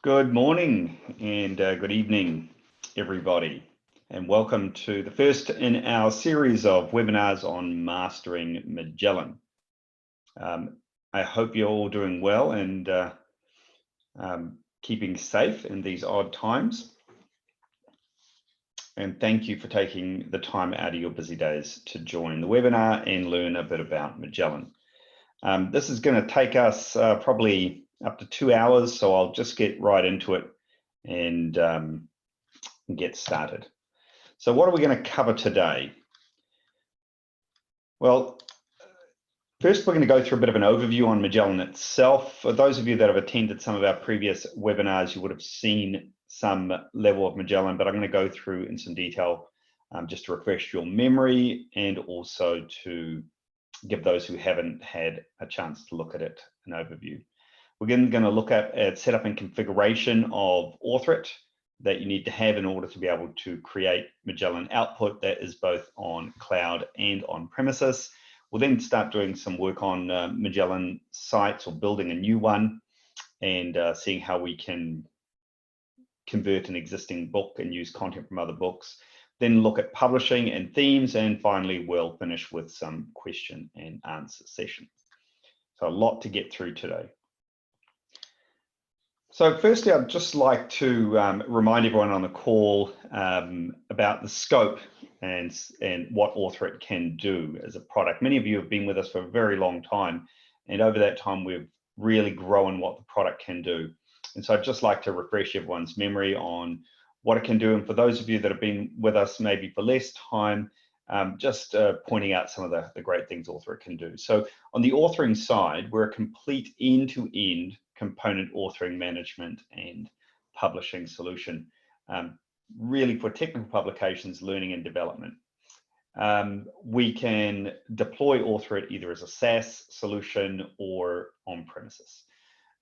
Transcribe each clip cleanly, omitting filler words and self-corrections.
Good morning and good evening, everybody, and welcome to the first in our series of webinars on Mastering Magellan. I hope you're all doing well and keeping safe in these odd times. And thank you for taking the time out of your busy days to join the webinar and learn a bit about Magellan. This is going to take us probably up to 2 hours, so I'll just get right into it and get started. So what are we going to cover today? Well, first we're going to go through a bit of an overview on Magellan itself. For those of you that have attended some of our previous webinars, you would have seen some level of Magellan, but I'm going to go through in some detail just to refresh your memory and also to give those who haven't had a chance to look at it an overview. We're then going to look at setup and configuration of Author-it that you need to have in order to be able to create Magellan output that is both on cloud and on premises. We'll then start doing some work on Magellan sites or building a new one and seeing how we can convert an existing book and use content from other books. Then look at publishing and themes, and finally we'll finish with some question and answer sessions. So a lot to get through today. So firstly, I'd just like to remind everyone on the call about the scope and what Author-it can do as a product. Many of you have been with us for a very long time, and over that time we've really grown what the product can do. And so I'd just like to refresh everyone's memory on what it can do. And for those of you that have been with us maybe for less time, just pointing out some of the great things Author-it can do. So on the authoring side, we're a complete end-to-end component authoring management and publishing solution, really for technical publications, learning and development. We can deploy Author-it either as a SaaS solution or on premises.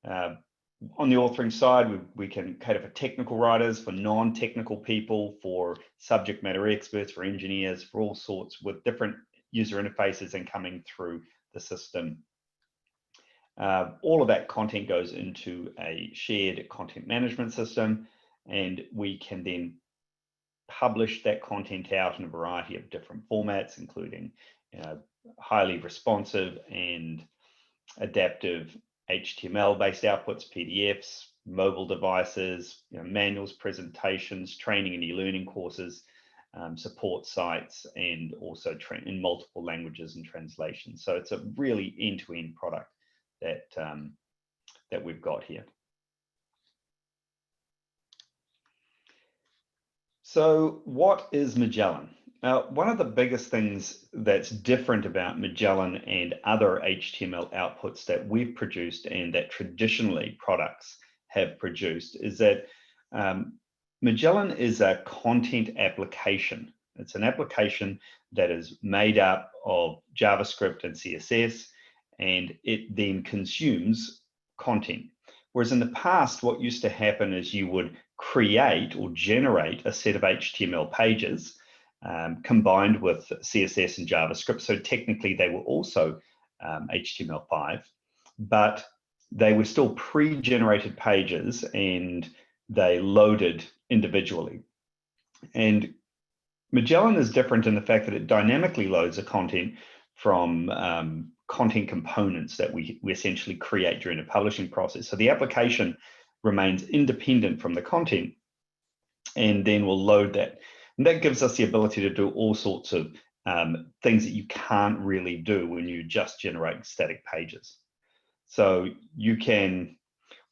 On the authoring side, we can cater for technical writers, for non-technical people, for subject matter experts, for engineers, for all sorts with different user interfaces and coming through the system. All of that content goes into a shared content management system, and we can then publish that content out in a variety of different formats, including highly responsive and adaptive HTML-based outputs, PDFs, mobile devices, manuals, presentations, training and e-learning courses, support sites, and also in multiple languages and translations. So it's a really end-to-end product that we've got here. So what is Magellan? One of the biggest things that's different about Magellan and other HTML outputs that we've produced and that traditionally products have produced is that Magellan is a content application. It's an application that is made up of JavaScript and CSS, and it then consumes content. Whereas in the past, what used to happen is you would create or generate a set of HTML pages combined with CSS and JavaScript. So technically they were also HTML5, but they were still pre-generated pages and they loaded individually. And Magellan is different in the fact that it dynamically loads the content from content components that we essentially create during the publishing process. So the application remains independent from the content and then we'll load that. And that gives us the ability to do all sorts of things that you can't really do when you just generate static pages. So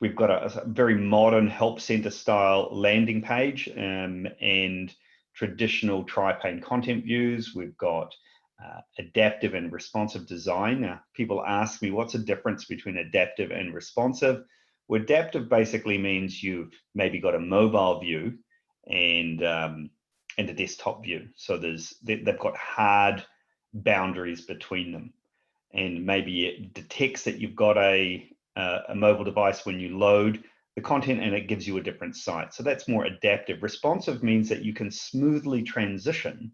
we've got a very modern help center style landing page and traditional tri-pane content views. We've got adaptive and responsive design. Now, people ask me, what's the difference between adaptive and responsive? Well, adaptive basically means you've maybe got a mobile view and a desktop view. So they've got hard boundaries between them. And maybe it detects that you've got a mobile device when you load the content and it gives you a different site. So that's more adaptive. Responsive means that you can smoothly transition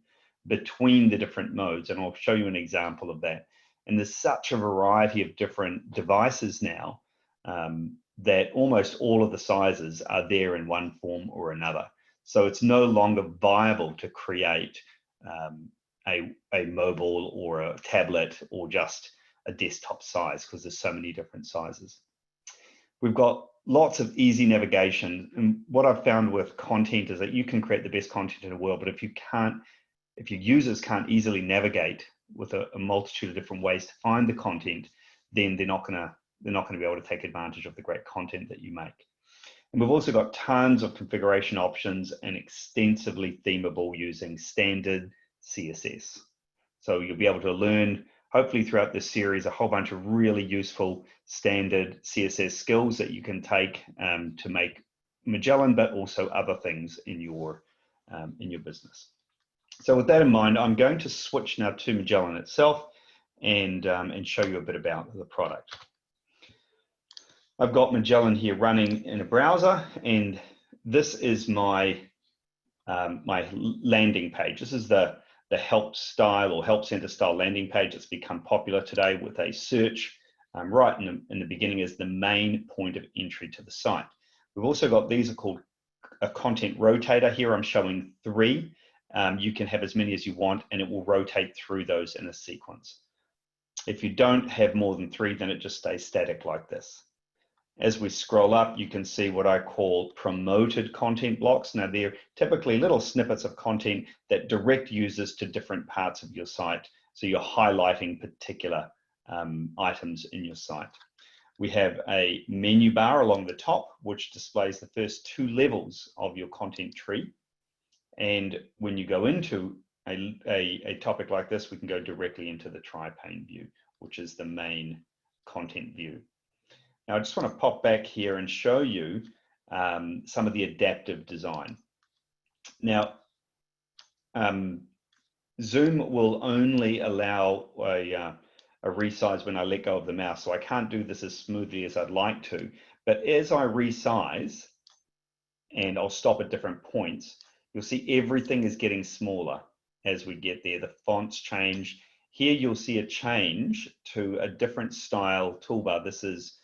between the different modes. And I'll show you an example of that. And there's such a variety of different devices now that almost all of the sizes are there in one form or another. So it's no longer viable to create a mobile or a tablet or just a desktop size, because there's so many different sizes. We've got lots of easy navigation. And what I've found with content is that you can create the best content in the world, but if your users can't easily navigate with a multitude of different ways to find the content, then they're not going to be able to take advantage of the great content that you make. And we've also got tons of configuration options and extensively themable using standard CSS. So you'll be able to learn, hopefully throughout this series, a whole bunch of really useful standard CSS skills that you can take to make Magellan, but also other things in your business. So with that in mind, I'm going to switch now to Magellan itself and show you a bit about the product. I've got Magellan here running in a browser, and this is my my landing page. This is the help style or help center style landing page that's become popular today, with a search right in the beginning as the main point of entry to the site. We've also got, these are called a content rotator. Here I'm showing 3. You can have as many as you want, and it will rotate through those in a sequence. If you don't have more than 3, then it just stays static like this. As we scroll up, you can see what I call promoted content blocks. Now, they're typically little snippets of content that direct users to different parts of your site. So you're highlighting particular items in your site. We have a menu bar along the top, which displays the first 2 levels of your content tree. And when you go into a topic like this, we can go directly into the tri-pane view, which is the main content view. Now, I just want to pop back here and show you some of the adaptive design. Now, Zoom will only allow a resize when I let go of the mouse, so I can't do this as smoothly as I'd like to. But as I resize, and I'll stop at different points, you'll see everything is getting smaller as we get there. The fonts change. Here you'll see a change to a different style toolbar. This is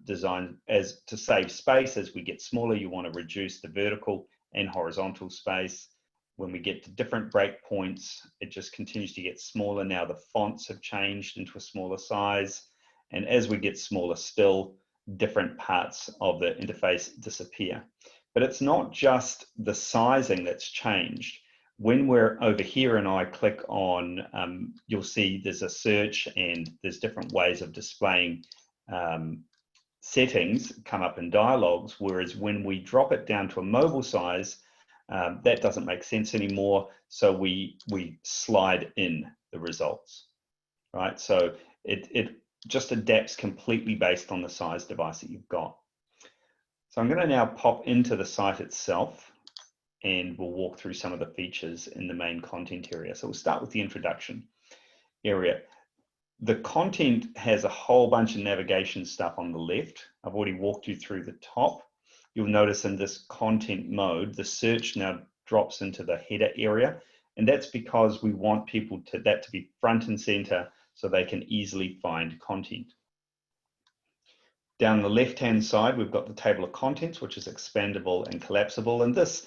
designed as to save space. As we get smaller, you want to reduce the vertical and horizontal space. When we get to different breakpoints, it just continues to get smaller. Now the fonts have changed into a smaller size. And as we get smaller still, different parts of the interface disappear. But it's not just the sizing that's changed. When we're over here and I click on, you'll see there's a search and there's different ways of displaying settings come up in dialogues, whereas when we drop it down to a mobile size, that doesn't make sense anymore. So we slide in the results, right? So it just adapts completely based on the size device that you've got. So I'm going to now pop into the site itself, and we'll walk through some of the features in the main content area. So we'll start with the introduction area. The content has a whole bunch of navigation stuff on the left. I've already walked you through the top. You'll notice in this content mode, the search now drops into the header area. And that's because we want people that to be front and center so they can easily find content. Down the left-hand side, we've got the table of contents, which is expandable and collapsible. And this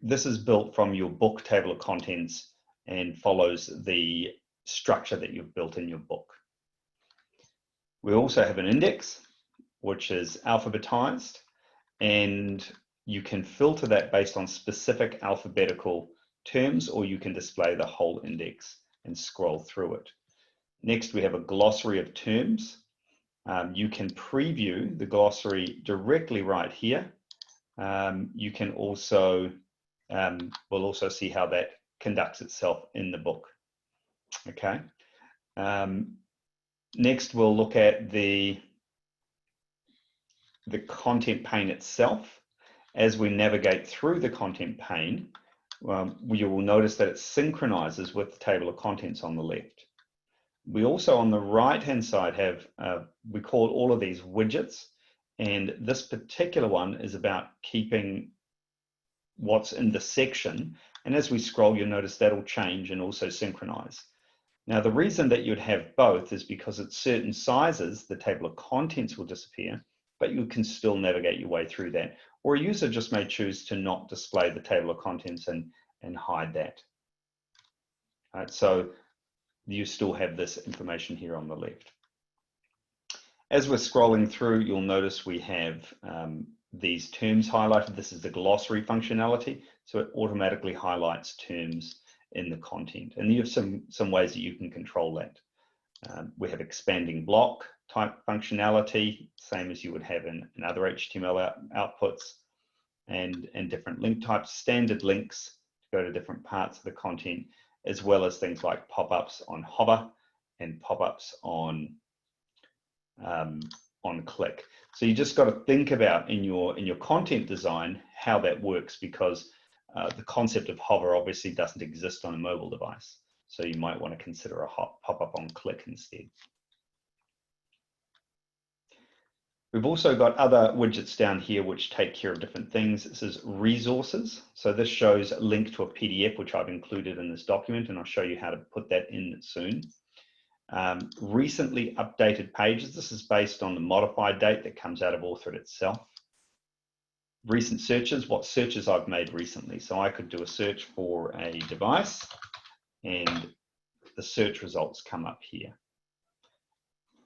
is built from your book table of contents and follows the structure that you've built in your book. We also have an index, which is alphabetized, and you can filter that based on specific alphabetical terms, or you can display the whole index and scroll through it. Next, we have a glossary of terms. You can preview the glossary directly right here. You can also, we'll also see how that conducts itself in the book. Okay. Next, we'll look at the content pane itself. As we navigate through the content pane, you will notice that it synchronizes with the table of contents on the left. We also on the right-hand side have, we call all of these widgets, and this particular one is about keeping what's in the section. And as we scroll, you'll notice that'll change and also synchronize. Now, the reason that you'd have both is because at certain sizes, the table of contents will disappear, but you can still navigate your way through that. Or a user just may choose to not display the table of contents and hide that. All right, so you still have this information here on the left. As we're scrolling through, you'll notice we have these terms highlighted. This is the glossary functionality, so it automatically highlights terms in the content. And you have some ways that you can control that. We have expanding block type functionality, same as you would have in other HTML outputs, and different link types, standard links to go to different parts of the content, as well as things like pop-ups on hover and pop-ups on click. So you just got to think about in your content design how that works, because the concept of hover obviously doesn't exist on a mobile device. So you might want to consider a pop-up on click instead. We've also got other widgets down here which take care of different things. This is resources. So this shows a link to a PDF which I've included in this document, and I'll show you how to put that in soon. Recently updated pages. This is based on the modified date that comes out of Author itself. Recent searches, what searches I've made recently. So I could do a search for a device and the search results come up here.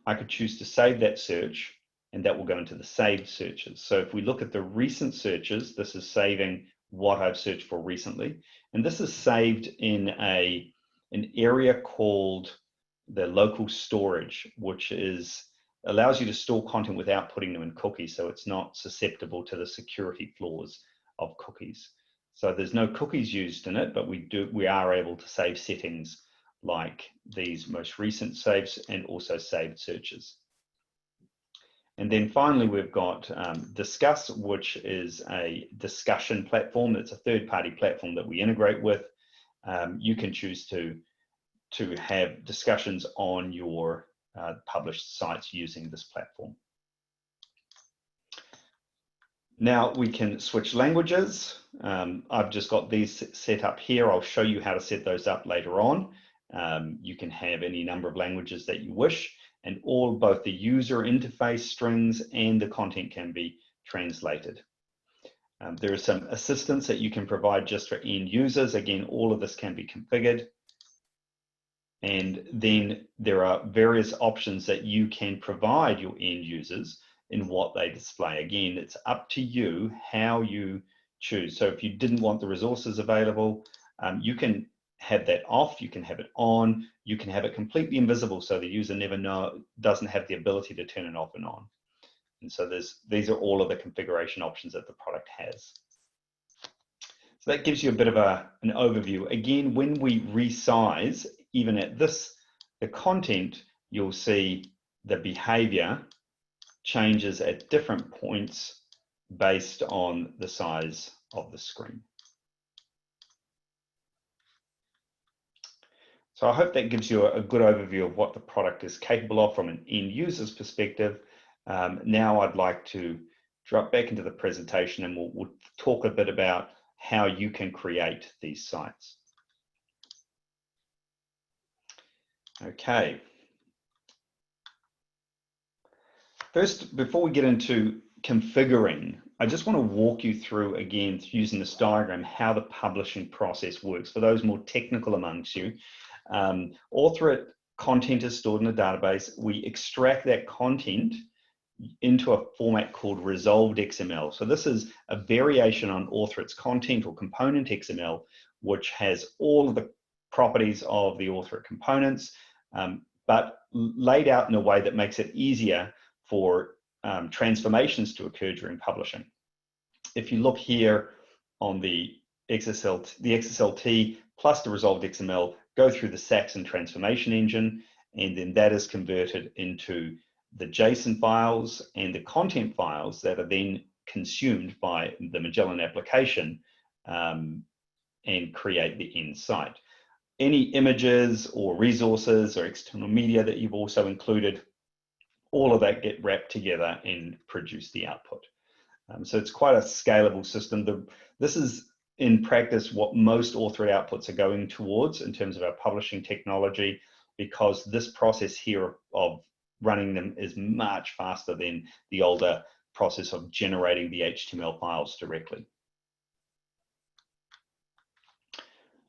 I could choose to save that search and that will go into the saved searches. So if we look at the recent searches, this is saving what I've searched for recently. And this is saved in an area called the local storage, which allows you to store content without putting them in cookies, so it's not susceptible to the security flaws of cookies. So there's no cookies used in it, but we are able to save settings like these most recent saves and also saved searches. And then finally, we've got Discuss, which is a discussion platform. It's a third-party platform that we integrate with. You can choose to have discussions on your published sites using this platform. Now we can switch languages. I've just got these set up here. I'll show you how to set those up later on. You can have any number of languages that you wish, and both the user interface strings and the content can be translated. There are some assistance that you can provide just for end users. Again, all of this can be configured. And then there are various options that you can provide your end users in what they display. Again, it's up to you how you choose. So if you didn't want the resources available, you can have that off, you can have it on, you can have it completely invisible so the user doesn't have the ability to turn it off and on. And so these are all of the configuration options that the product has. So that gives you a bit of an overview. Again, when we resize, even at the content, you'll see the behavior changes at different points based on the size of the screen. So I hope that gives you a good overview of what the product is capable of from an end user's perspective. Now I'd like to drop back into the presentation and we'll talk a bit about how you can create these sites. Okay. First, before we get into configuring, I just want to walk you through again using this diagram how the publishing process works. For those more technical amongst you, Author content is stored in a database. We extract that content into a format called resolved XML. So this is a variation on Author content or component XML, which has all of the properties of the Author components, but laid out in a way that makes it easier for transformations to occur during publishing. If you look here on the XSLT plus the resolved XML, go through the Saxon transformation engine, and then that is converted into the JSON files and the content files that are then consumed by the Magellan application and create the end site. Any images or resources or external media that you've also included, all of that get wrapped together and produce the output. So it's quite a scalable system. This is in practice what most Author outputs are going towards in terms of our publishing technology, because this process here of running them is much faster than the older process of generating the HTML files directly.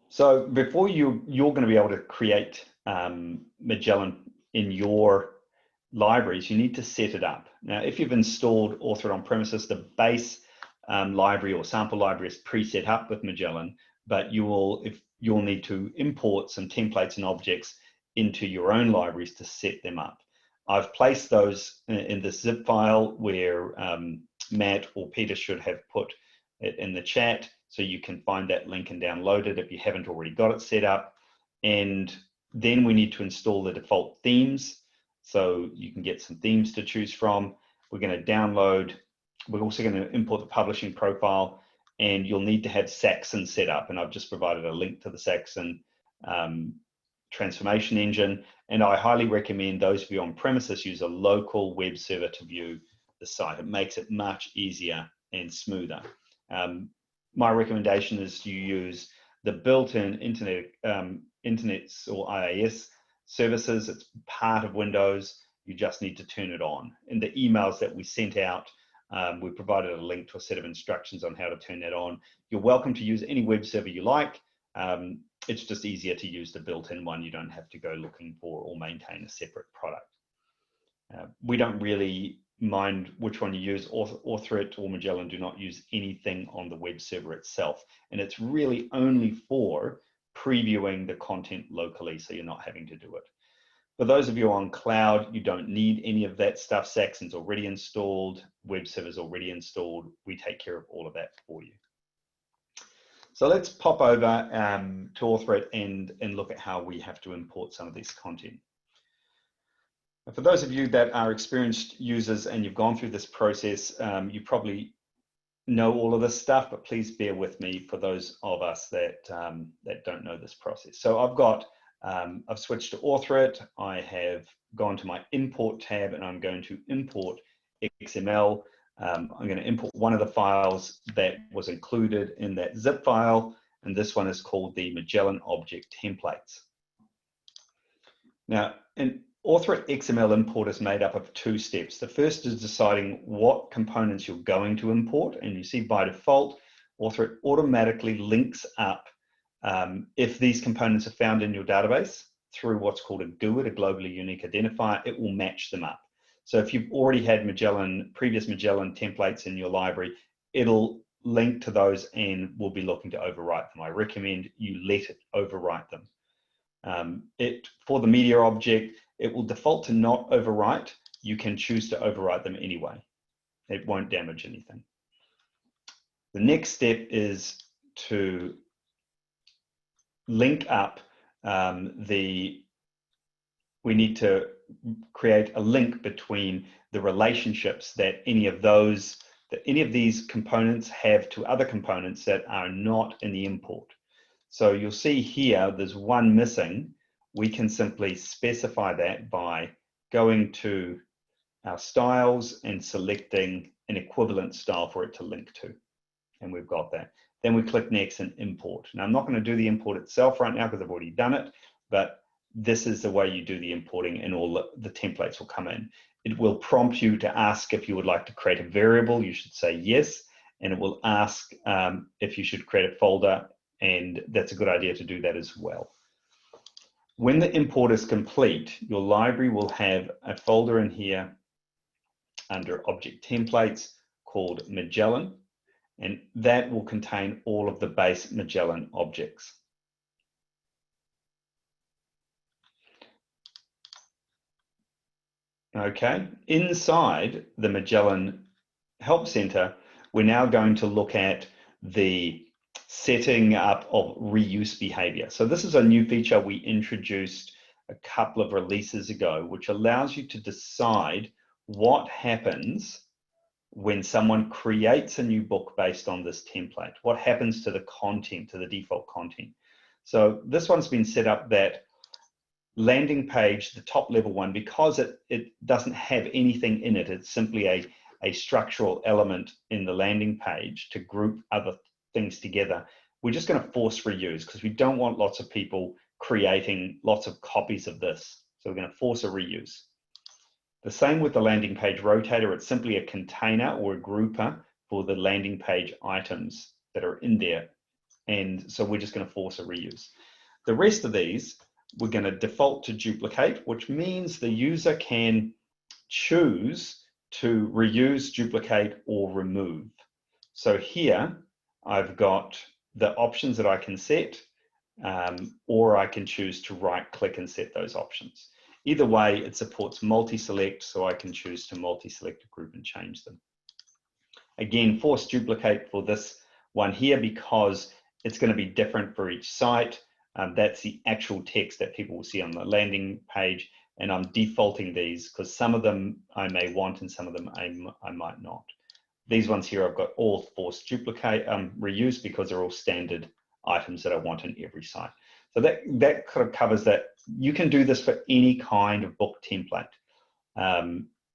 So before you're going to be able to create Magellan in your libraries, you need to set it up. Now, if you've installed Author on premises, the base library or sample library is pre-set up with Magellan, but you'll need to import some templates and objects into your own libraries to set them up. I've placed those in the zip file where Matt or Peter should have put it in the chat, so you can find that link and download it if you haven't already got it set up. And then we need to install the default themes, so you can get some themes to choose from. We're going to download, we're also going to import the publishing profile, and you'll need to have Saxon set up, and I've just provided a link to the Saxon transformation engine. And I highly recommend those of you on premises use a local web server to view the site. It makes it much easier and smoother. My recommendation is you use the built-in internets or IIS services. It's part of Windows. You just need to turn it on. In the emails that we sent out, we provided a link to a set of instructions on how to turn that on. You're welcome to use any web server you like. It's just easier to use the built-in one. You don't have to go looking for or maintain a separate product. We don't really mind which one you use. Author or Magellan do not use anything on the web server itself. And it's really only for previewing the content locally, so you're not having to do it. For those of you on cloud, you don't need any of that stuff. Saxon's already installed, web server's already installed. We take care of all of that for you. So let's pop over to Author and look at how we have to import some of this content. For those of you that are experienced users and you've gone through this process, you probably know all of this stuff, but please bear with me for those of us that don't know this process. So I've switched to Author. I have gone to my import tab and I'm going to import XML. I'm going to import one of the files that was included in that zip file, and this one is called the Magellan Object Templates. Now, an Author XML import is made up of two steps. The first is deciding what components you're going to import, and you see by default, Author automatically links up if these components are found in your database through what's called a GUID, a globally unique identifier. It will match them up. So if you've already had previous Magellan templates in your library, it'll link to those and we'll be looking to overwrite them. I recommend you let it overwrite them. For the media object, it will default to not overwrite. You can choose to overwrite them anyway. It won't damage anything. The next step is to link up we need to create a link between the relationships that any of these components have to other components that are not in the import. So you'll see here, there's one missing. We can simply specify that by going to our styles and selecting an equivalent style for it to link to. And we've got that. Then we click next and import. Now I'm not going to do the import itself right now because I've already done it, but this is the way you do the importing and all the templates will come in. It will prompt you to ask if you would like to create a variable. You should say yes, and it will ask if you should create a folder, and that's a good idea to do that as well. When the import is complete, your library will have a folder in here under Object Templates called Magellan, and that will contain all of the base Magellan objects. Okay, inside the Magellan Help Center, we're now going to look at the setting up of reuse behavior. So this is a new feature we introduced a couple of releases ago, which allows you to decide what happens when someone creates a new book based on this template. What happens to the content, to the default content? So this one's been set up that landing page, the top level one, because it doesn't have anything in it, it's simply a structural element in the landing page to group other things together. We're just going to force reuse because we don't want lots of people creating lots of copies of this. So we're going to force a reuse. The same with the landing page rotator. It's simply a container or a grouper for the landing page items that are in there. And so we're just going to force a reuse. The rest of these, we're going to default to duplicate, which means the user can choose to reuse, duplicate, or remove. So here I've got the options that I can set, or I can choose to right-click and set those options. Either way, it supports multi-select, so I can choose to multi-select a group and change them. Again, force duplicate for this one here because it's going to be different for each site. That's the actual text that people will see on the landing page, and I'm defaulting these because some of them I may want and some of them I might not. These ones here I've got all force duplicate, reuse, because they're all standard items that I want in every site. So that kind of covers that. You can do this for any kind of book template.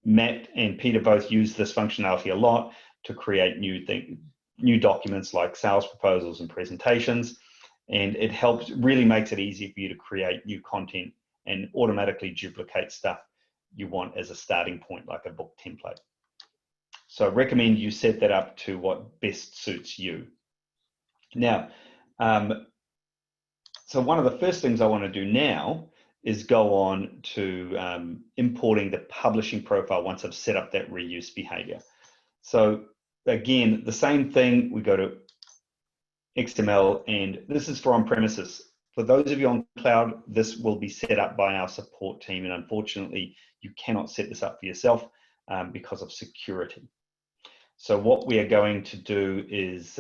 Matt and Peter both use this functionality a lot to create new documents like sales proposals and presentations, and it really makes it easy for you to create new content and automatically duplicate stuff you want as a starting point, like a book template. So I recommend you set that up to what best suits you. Now, so one of the first things I want to do now is go on to importing the publishing profile once I've set up that reuse behavior. So again, the same thing, we go to XML, and this is for on-premises. For those of you on cloud, this will be set up by our support team, and unfortunately, you cannot set this up for yourself because of security. So what we are going to do is,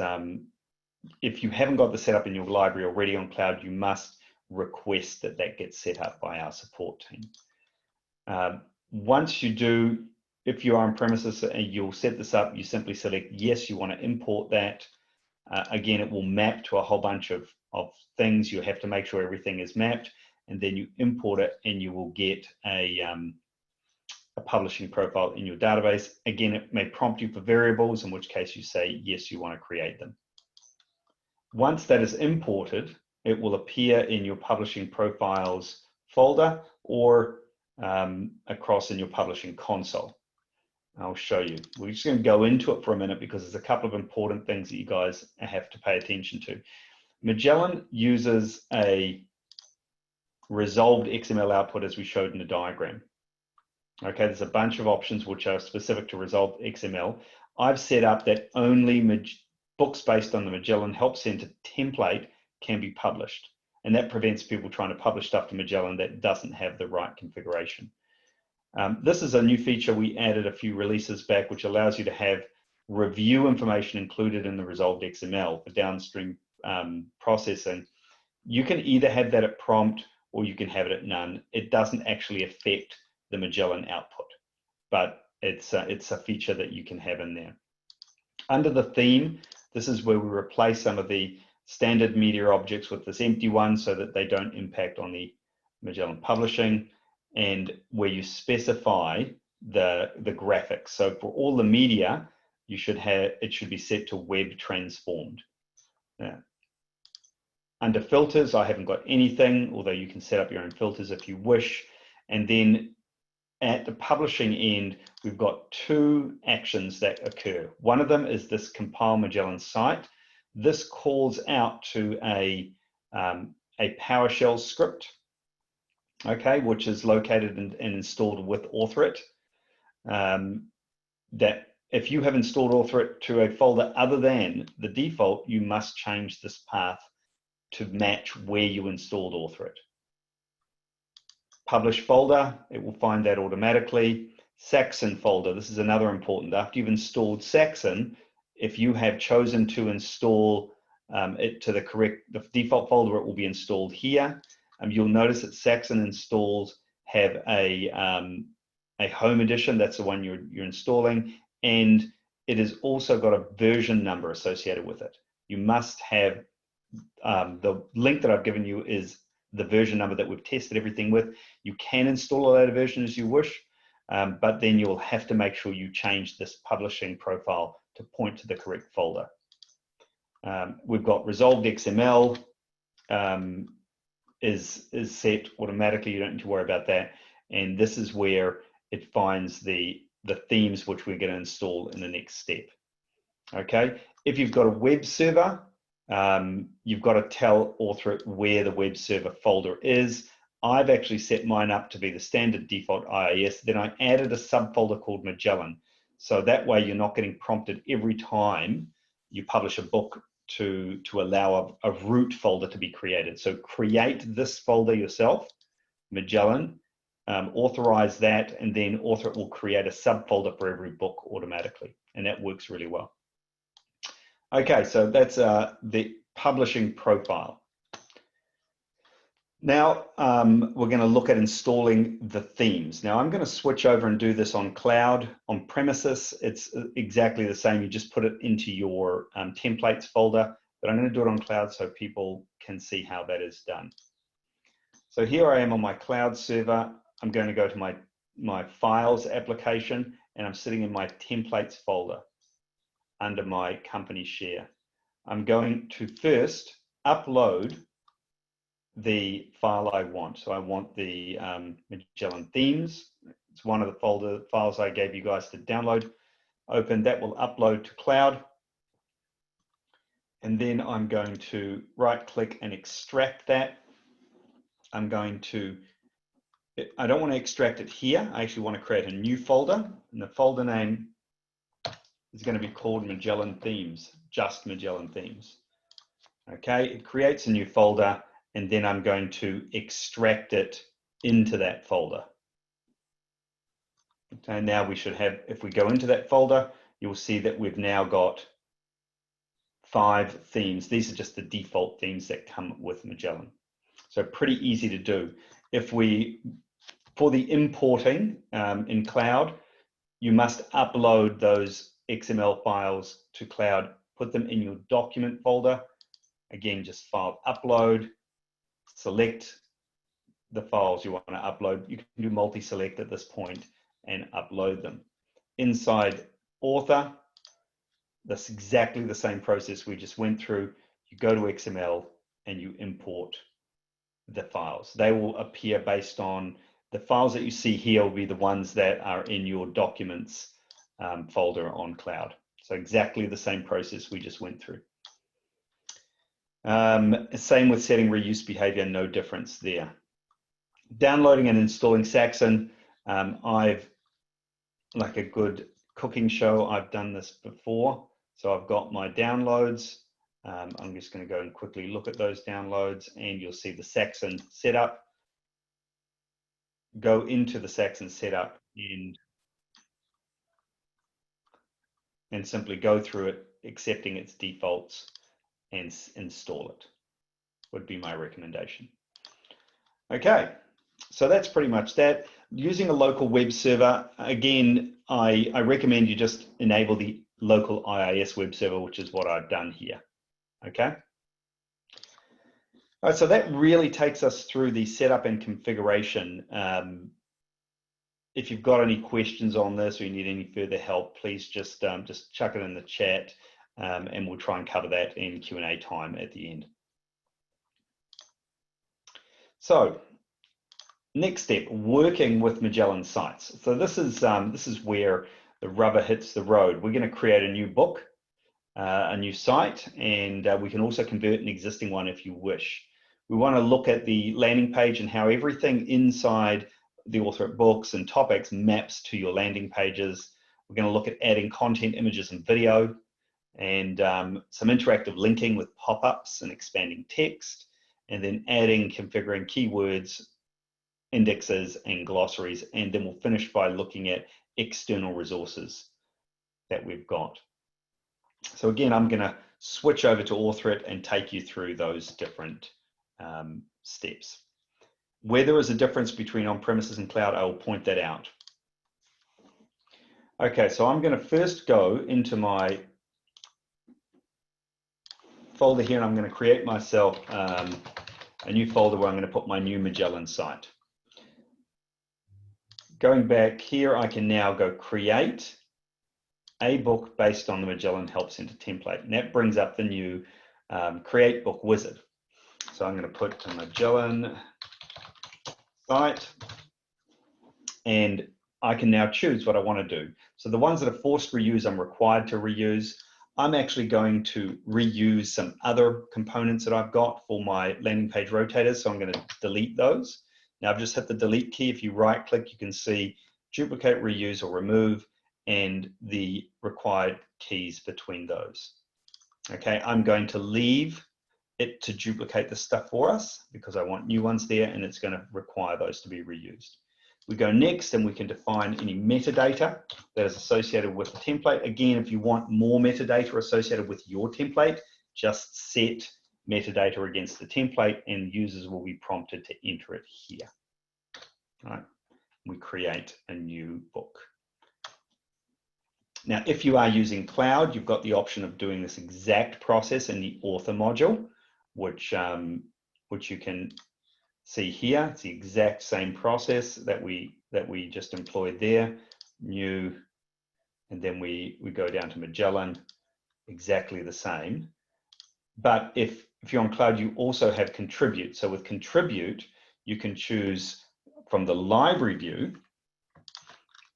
if you haven't got the setup in your library already on cloud, you must request that that gets set up by our support team. Once you do, if you're on premises and you'll set this up, you simply select yes, you want to import that. Again, it will map to a whole bunch of things. You have to make sure everything is mapped, and then you import it and you will get a publishing profile in your database. Again, it may prompt you for variables, in which case you say yes, you want to create them. Once that is imported, it will appear in your publishing profiles folder or across in your publishing console. I'll show you. We're just going to go into it for a minute because there's a couple of important things that you guys have to pay attention to. Magellan uses a resolved XML output as we showed in the diagram. Okay, there's a bunch of options which are specific to resolved XML. I've set up that only books based on the Magellan Help Center template can be published. And that prevents people trying to publish stuff to Magellan that doesn't have the right configuration. This is a new feature we added a few releases back, which allows you to have review information included in the resolved XML for downstream processing. You can either have that at prompt or you can have it at none. It doesn't actually affect the Magellan output, but it's a feature that you can have in there. Under the theme, this is where we replace some of the standard media objects with this empty one so that they don't impact on the Magellan publishing, and where you specify the graphics. So for all the media, it should be set to web transformed. Now, under filters, I haven't got anything, although you can set up your own filters if you wish. And then at the publishing end, we've got two actions that occur. One of them is this compile Magellan site. This calls out to a PowerShell script, okay, which is located and installed with AuthorIt. That if you have installed AuthorIt to a folder other than the default, you must change this path to match where you installed AuthorIt. Publish folder, it will find that automatically. Saxon folder, this is another important. After you've installed Saxon, if you have chosen to install it to the default folder, it will be installed here. You'll notice that Saxon installs have a home edition, that's the one you're installing, and it has also got a version number associated with it. You must have, the link that I've given you is the version number that we've tested everything with. You can install a later version as you wish, but then you'll have to make sure you change this publishing profile to point to the correct folder. We've got resolved XML is set automatically. You don't need to worry about that. And this is where it finds the themes which we're going to install in the next step. Okay, if you've got a web server, you've got to tell Author where the web server folder is. I've actually set mine up to be the standard default IIS. Then I added a subfolder called Magellan. So that way you're not getting prompted every time you publish a book to allow a root folder to be created. So create this folder yourself, Magellan, authorize that, and then Author will create a subfolder for every book automatically. And that works really well. Okay, so that's the publishing profile. Now we're going to look at installing the themes. Now I'm going to switch over and do this on cloud. On premises, it's exactly the same. You just put it into your templates folder, but I'm going to do it on cloud so people can see how that is done. So here I am on my cloud server. I'm going to go to my files application, and I'm sitting in my templates folder under my company share. I'm going to first upload the file I want. So I want the Magellan themes. It's one of the files I gave you guys to download. Open that, will upload to cloud. And then I'm going to right click and extract that. I don't want to extract it here. I actually want to create a new folder, and the folder name is going to be called Magellan Themes, just Magellan Themes. Okay, it creates a new folder, and then I'm going to extract it into that folder. Okay, now we should have, if we go into that folder, you'll see that we've now got 5 themes. These are just the default themes that come with Magellan. So pretty easy to do. For the importing in cloud, you must upload those XML files to cloud, put them in your document folder. Again, just file upload, select the files you want to upload. You can do multi-select at this point and upload them. Inside Author, that's exactly the same process we just went through. You go to XML and you import the files. They will appear based on the files that you see here will be the ones that are in your documents folder on cloud. So exactly the same process we just went through. Same with setting reuse behavior, no difference there. Downloading and installing Saxon. Like a good cooking show, I've done this before. So I've got my downloads. I'm just going to go and quickly look at those downloads, and you'll see the Saxon setup. Go into the Saxon setup and simply go through it, accepting its defaults, and install it would be my recommendation. Okay, so that's pretty much that. Using a local web server, again, I recommend you just enable the local IIS web server, which is what I've done here. Okay. All right, so that really takes us through the setup and configuration. If you've got any questions on this or you need any further help, please just chuck it in the chat, and we'll try and cover that in Q&A time at the end. So next step, working with Magellan sites. So this is where the rubber hits the road. We're going to create a new book, a new site, and we can also convert an existing one if you wish. We want to look at the landing page and how everything inside the Author books and topics maps to your landing pages. We're going to look at adding content, images, and video, and some interactive linking with pop-ups and expanding text, and then adding, configuring keywords, indexes, and glossaries, and then we'll finish by looking at external resources that we've got. So again, I'm going to switch over to Author and take you through those different steps. Where there is a difference between on-premises and cloud, I will point that out. Okay, so I'm going to first go into my folder here, and I'm going to create myself a new folder where I'm going to put my new Magellan site. Going back here, I can now go create a book based on the Magellan Help Center template, and that brings up the new create book wizard. So I'm going to put a Magellan site, and I can now choose what I want to do. So the ones that are forced reuse, I'm required to reuse. I'm actually going to reuse some other components that I've got for my landing page rotators. So I'm going to delete those. Now I've just hit the delete key. If you right click, you can see duplicate, reuse, or remove, and the required keys between those. Okay, I'm going to leave it to duplicate the stuff for us because I want new ones there, and it's going to require those to be reused. We go next and we can define any metadata that is associated with the template. Again, if you want more metadata associated with your template, just set metadata against the template and users will be prompted to enter it here. All right. We create a new book. Now, if you are using Cloud, you've got the option of doing this exact process in the author module, which you can see here. It's the exact same process that we just employed there. New, and then we go down to Magellan, exactly the same. But if you're on Cloud, you also have contribute. So with contribute, you can choose from the library view.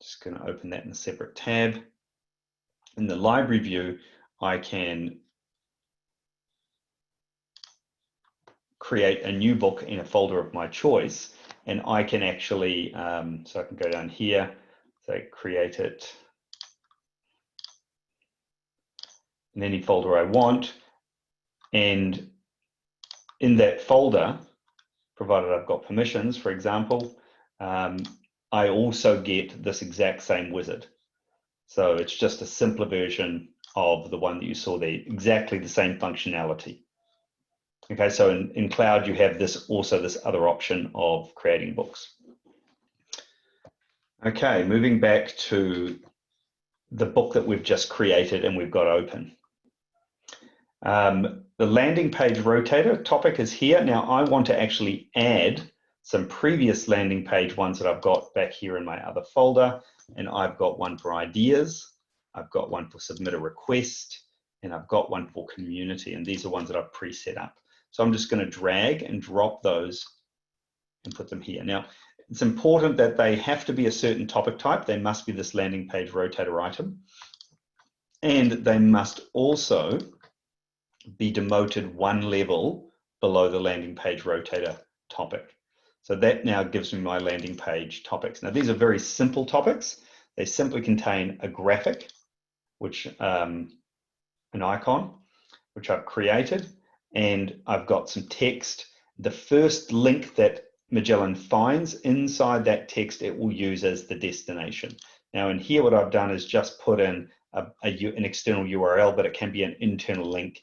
Just going to open that in a separate tab. In the library view, I can create a new book in a folder of my choice, and I can actually, so I can go down here, so create it in any folder I want, and in that folder, provided I've got permissions, for example, I also get this exact same wizard. So it's just a simpler version of the one that you saw there, exactly the same functionality. Okay, so in Cloud, you have this other option of creating books. Okay, moving back to the book that we've just created and we've got open. The landing page rotator topic is here. Now I want to actually add some previous landing page ones that I've got back here in my other folder. And I've got one for ideas, I've got one for submit a request, and I've got one for community. And these are ones that I've pre-set up. So I'm just going to drag and drop those and put them here. Now, it's important that they have to be a certain topic type. They must be this landing page rotator item. And they must also be demoted one level below the landing page rotator topic. So that now gives me my landing page topics. Now, these are very simple topics. They simply contain a graphic, which an icon, which I've created, and I've got some text. The first link that Magellan finds inside that text, it will use as the destination. Now, in here, what I've done is just put in an external URL, but it can be an internal link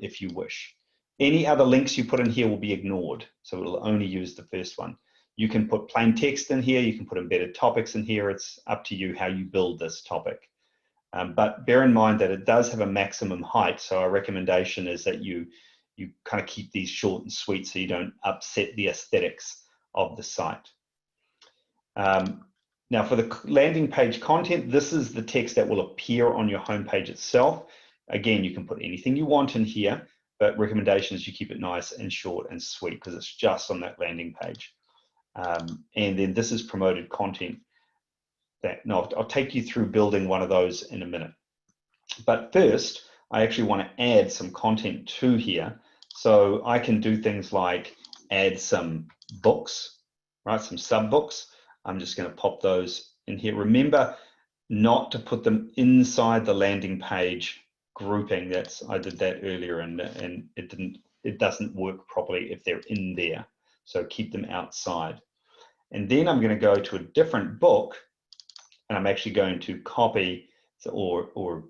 if you wish. Any other links you put in here will be ignored, so it'll only use the first one. You can put plain text in here, you can put embedded topics in here. It's up to you how you build this topic. But bear in mind that it does have a maximum height, so our recommendation is that you kind of keep these short and sweet so you don't upset the aesthetics of the site. Now for the landing page content, this is the text that will appear on your homepage itself. Again, you can put anything you want in here, but recommendation is you keep it nice and short and sweet because it's just on that landing page. And then this is promoted content. I'll take you through building one of those in a minute. But first, I actually want to add some content to here. So I can do things like add some books, right? Some sub books. I'm just going to pop those in here. Remember not to put them inside the landing page grouping. I did that earlier, and it doesn't work properly if they're in there. So keep them outside. And then I'm going to go to a different book, and I'm actually going to copy or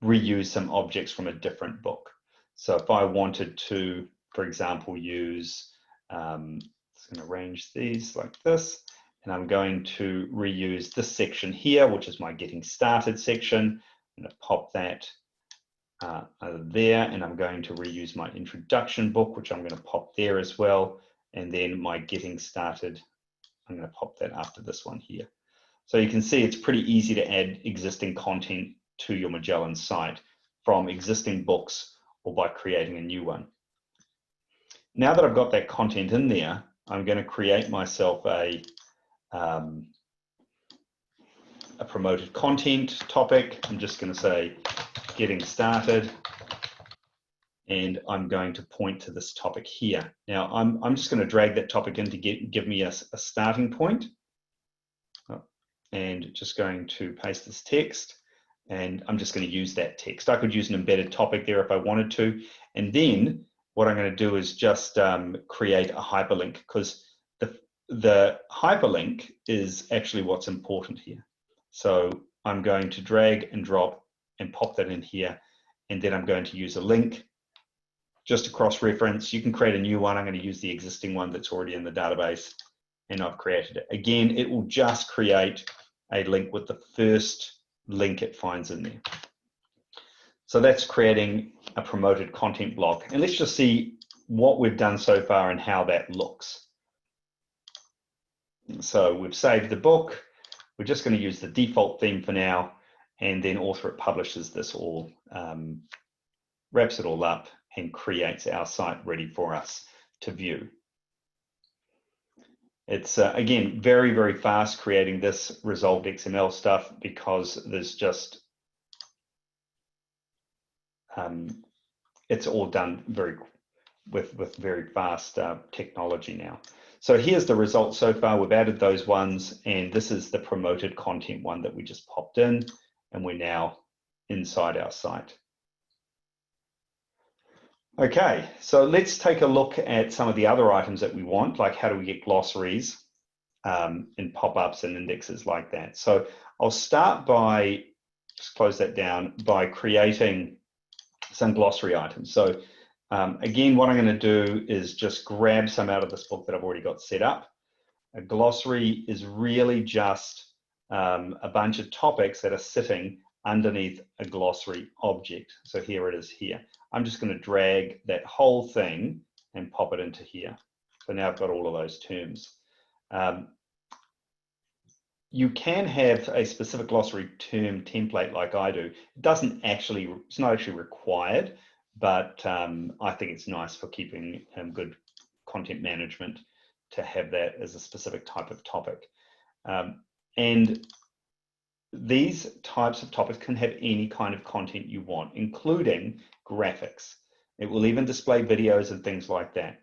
reuse some objects from a different book. So if I wanted to, for example, use, I'm just going to arrange these like this, and I'm going to reuse this section here, which is my getting started section. I'm going to pop that there, and I'm going to reuse my introduction book, which I'm going to pop there as well. And then my getting started, I'm going to pop that after this one here. So you can see it's pretty easy to add existing content to your Magellan site from existing books or by creating a new one. Now that I've got that content in there, I'm going to create myself a a promoted content topic. I'm just going to say getting started, and I'm going to point to this topic here. Now I'm just going to drag that topic in to give me a starting point, and just going to paste this text, and I'm just going to use that text. I could use an embedded topic there if I wanted to, and then what I'm going to do is just create a hyperlink, because the hyperlink is actually what's important here. So I'm going to drag and drop and pop that in here, and then I'm going to use a link just to cross-reference. You can create a new one. I'm going to use the existing one that's already in the database, and I've created it. Again, it will just create a link with the first link it finds in there. So that's creating a promoted content block. And let's just see what we've done so far and how that looks. So we've saved the book. We're just going to use the default theme for now, and then Author It publishes this all, wraps it all up, and creates our site ready for us to view. It's again very, very fast creating this resolved XML stuff, because there's just it's all done with very fast technology now. So here's the results so far. We've added those ones, and this is the promoted content one that we just popped in, and we're now inside our site. Okay, so let's take a look at some of the other items that we want, like how do we get glossaries and pop-ups and indexes like that. So I'll start by, just close that down, by creating some glossary items. So again, what I'm going to do is just grab some out of this book that I've already got set up. A glossary is really just a bunch of topics that are sitting underneath a glossary object. So here it is here. I'm just going to drag that whole thing and pop it into here. So now I've got all of those terms. You can have a specific glossary term template like I do. It's not actually required, but I think it's nice for keeping good content management to have that as a specific type of topic. And these types of topics can have any kind of content you want, including graphics. It will even display videos and things like that.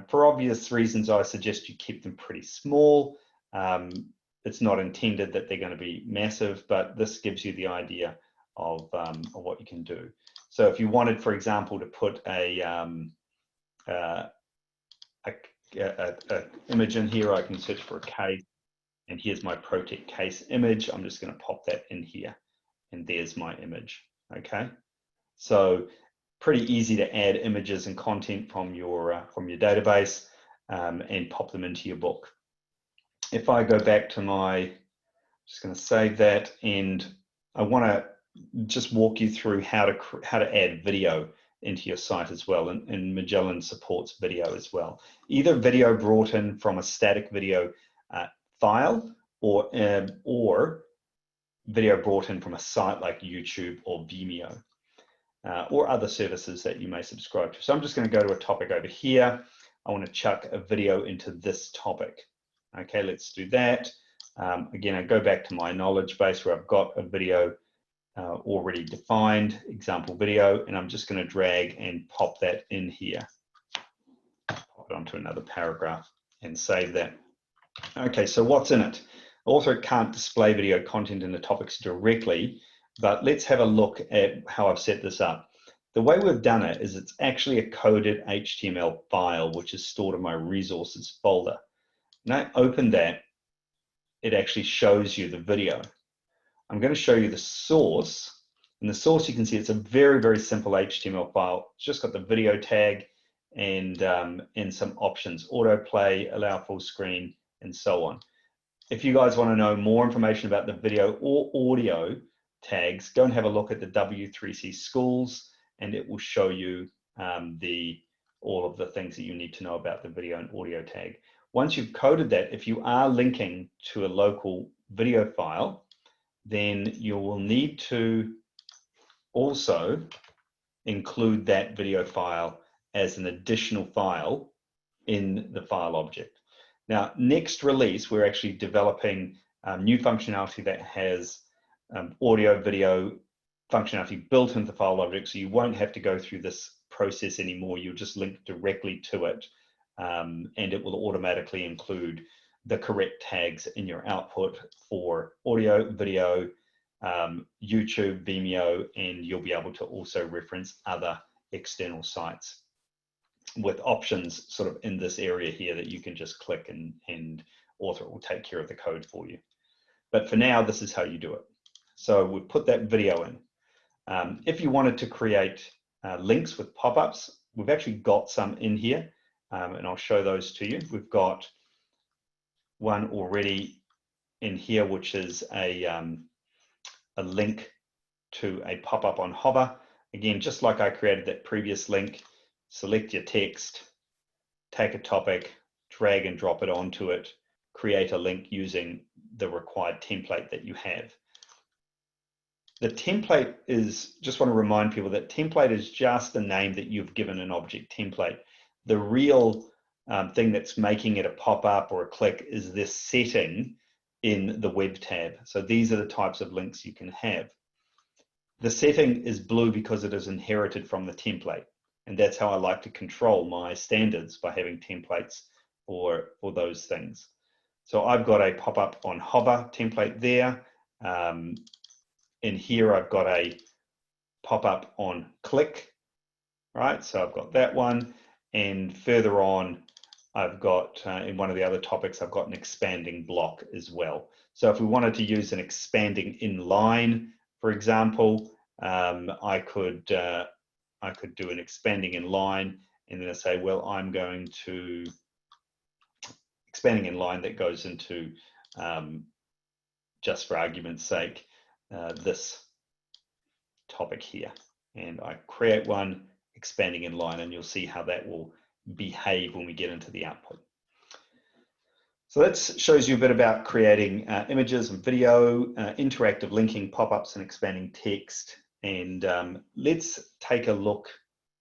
For obvious reasons, I suggest you keep them pretty small. It's not intended that they're going to be massive, but this gives you the idea of what you can do. So if you wanted, for example, to put a image in here, I can search for a case, and here's my Protect case image. I'm just going to pop that in here, and there's my image. Okay, so pretty easy to add images and content from your database and pop them into your book. If I go back to just going to save that, and I want to just walk you through how to add video into your site as well, and Magellan supports video as well. Either video brought in from a static video file, or video brought in from a site like YouTube or Vimeo, or other services that you may subscribe to. So I'm just going to go to a topic over here. I want to chuck a video into this topic. Okay, let's do that. Again, I go back to my knowledge base where I've got a video already defined, example video, and I'm just going to drag and pop that in here. Pop it onto another paragraph and save that. Okay, so what's in it? Author can't display video content in the topics directly, but let's have a look at how I've set this up. The way we've done it is it's actually a coded HTML file, which is stored in my resources folder. When I open that, it actually shows you the video. I'm going to show you the source. And the source, you can see it's a very, very simple HTML file. It's just got the video tag and some options: autoplay, allow full screen, and so on. If you guys want to know more information about the video or audio tags, go and have a look at the W3C schools, and it will show you all of the things that you need to know about the video and audio tag. Once you've coded that, if you are linking to a local video file, then you will need to also include that video file as an additional file in the file object. Now, next release, we're actually developing new functionality that has audio, video functionality built into the file object, so you won't have to go through this process anymore. You'll just link directly to it, and it will automatically include the correct tags in your output for audio, video, YouTube, Vimeo, and you'll be able to also reference other external sites with options sort of in this area here that you can just click and Author will take care of the code for you. But for now, this is how you do it. So we've put that video in. If you wanted to create links with pop-ups, we've actually got some in here, and I'll show those to you. We've got one already in here, which is a link to a pop-up on hover. Again, just like I created that previous link, select your text, take a topic, drag and drop it onto it, create a link using the required template that you have. The template is, just want to remind people that template is just the name that you've given an object template. The real thing that's making it a pop-up or a click is this setting in the web tab. So these are the types of links you can have. The setting is blue because it is inherited from the template. And that's how I like to control my standards, by having templates for those things. So I've got a pop-up on hover template there. In here, I've got a pop-up on click, right? So I've got that one. And further on, I've got, in one of the other topics, I've got an expanding block as well. So if we wanted to use an expanding inline, for example, I could do an expanding inline, and then I say, well, I'm going to expanding inline that goes into, just for argument's sake, this topic here. And I create one expanding inline, and you'll see how that will behave when we get into the output. So that shows you a bit about creating images and video, interactive linking, pop-ups, and expanding text. And let's take a look.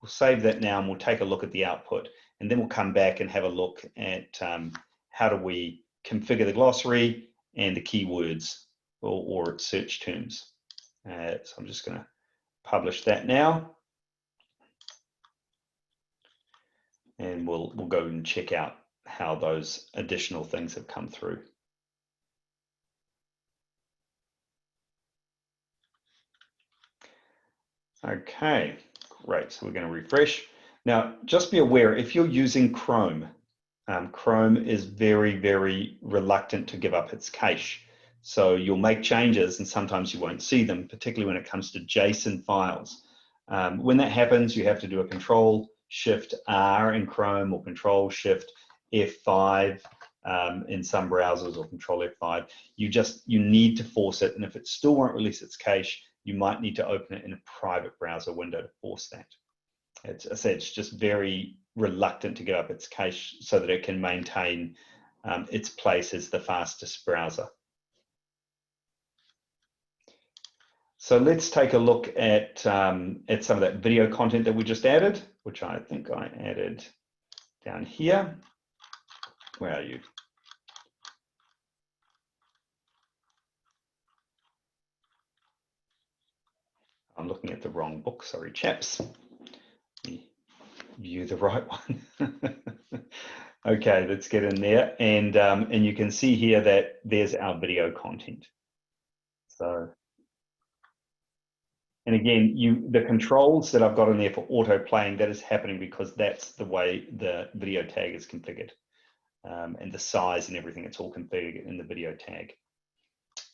We'll save that now, and we'll take a look at the output, and then we'll come back and have a look at how do we configure the glossary and the keywords or search terms. So I'm just going to publish that now, and we'll go and check out how those additional things have come through. Okay, great. So we're going to refresh. Now, just be aware, if you're using Chrome, Chrome is very, very reluctant to give up its cache. So you'll make changes and sometimes you won't see them, particularly when it comes to JSON files. When that happens, you have to do a Control-Shift-R in Chrome, or Control-Shift-F5 in some browsers, or Control-F5. You need to force it, and if it still won't release its cache, you might need to open it in a private browser window to force that. It's just very reluctant to give up its cache so that it can maintain its place as the fastest browser. So let's take a look at some of that video content that we just added, which I think I added down here. Where are you? I'm looking at the wrong book, sorry chaps. Let me view the right one. Okay, let's get in there, and you can see here that there's our video content. So, and again, the controls that I've got in there for auto playing, that is happening because that's the way the video tag is configured, and the size and everything, it's all configured in the video tag.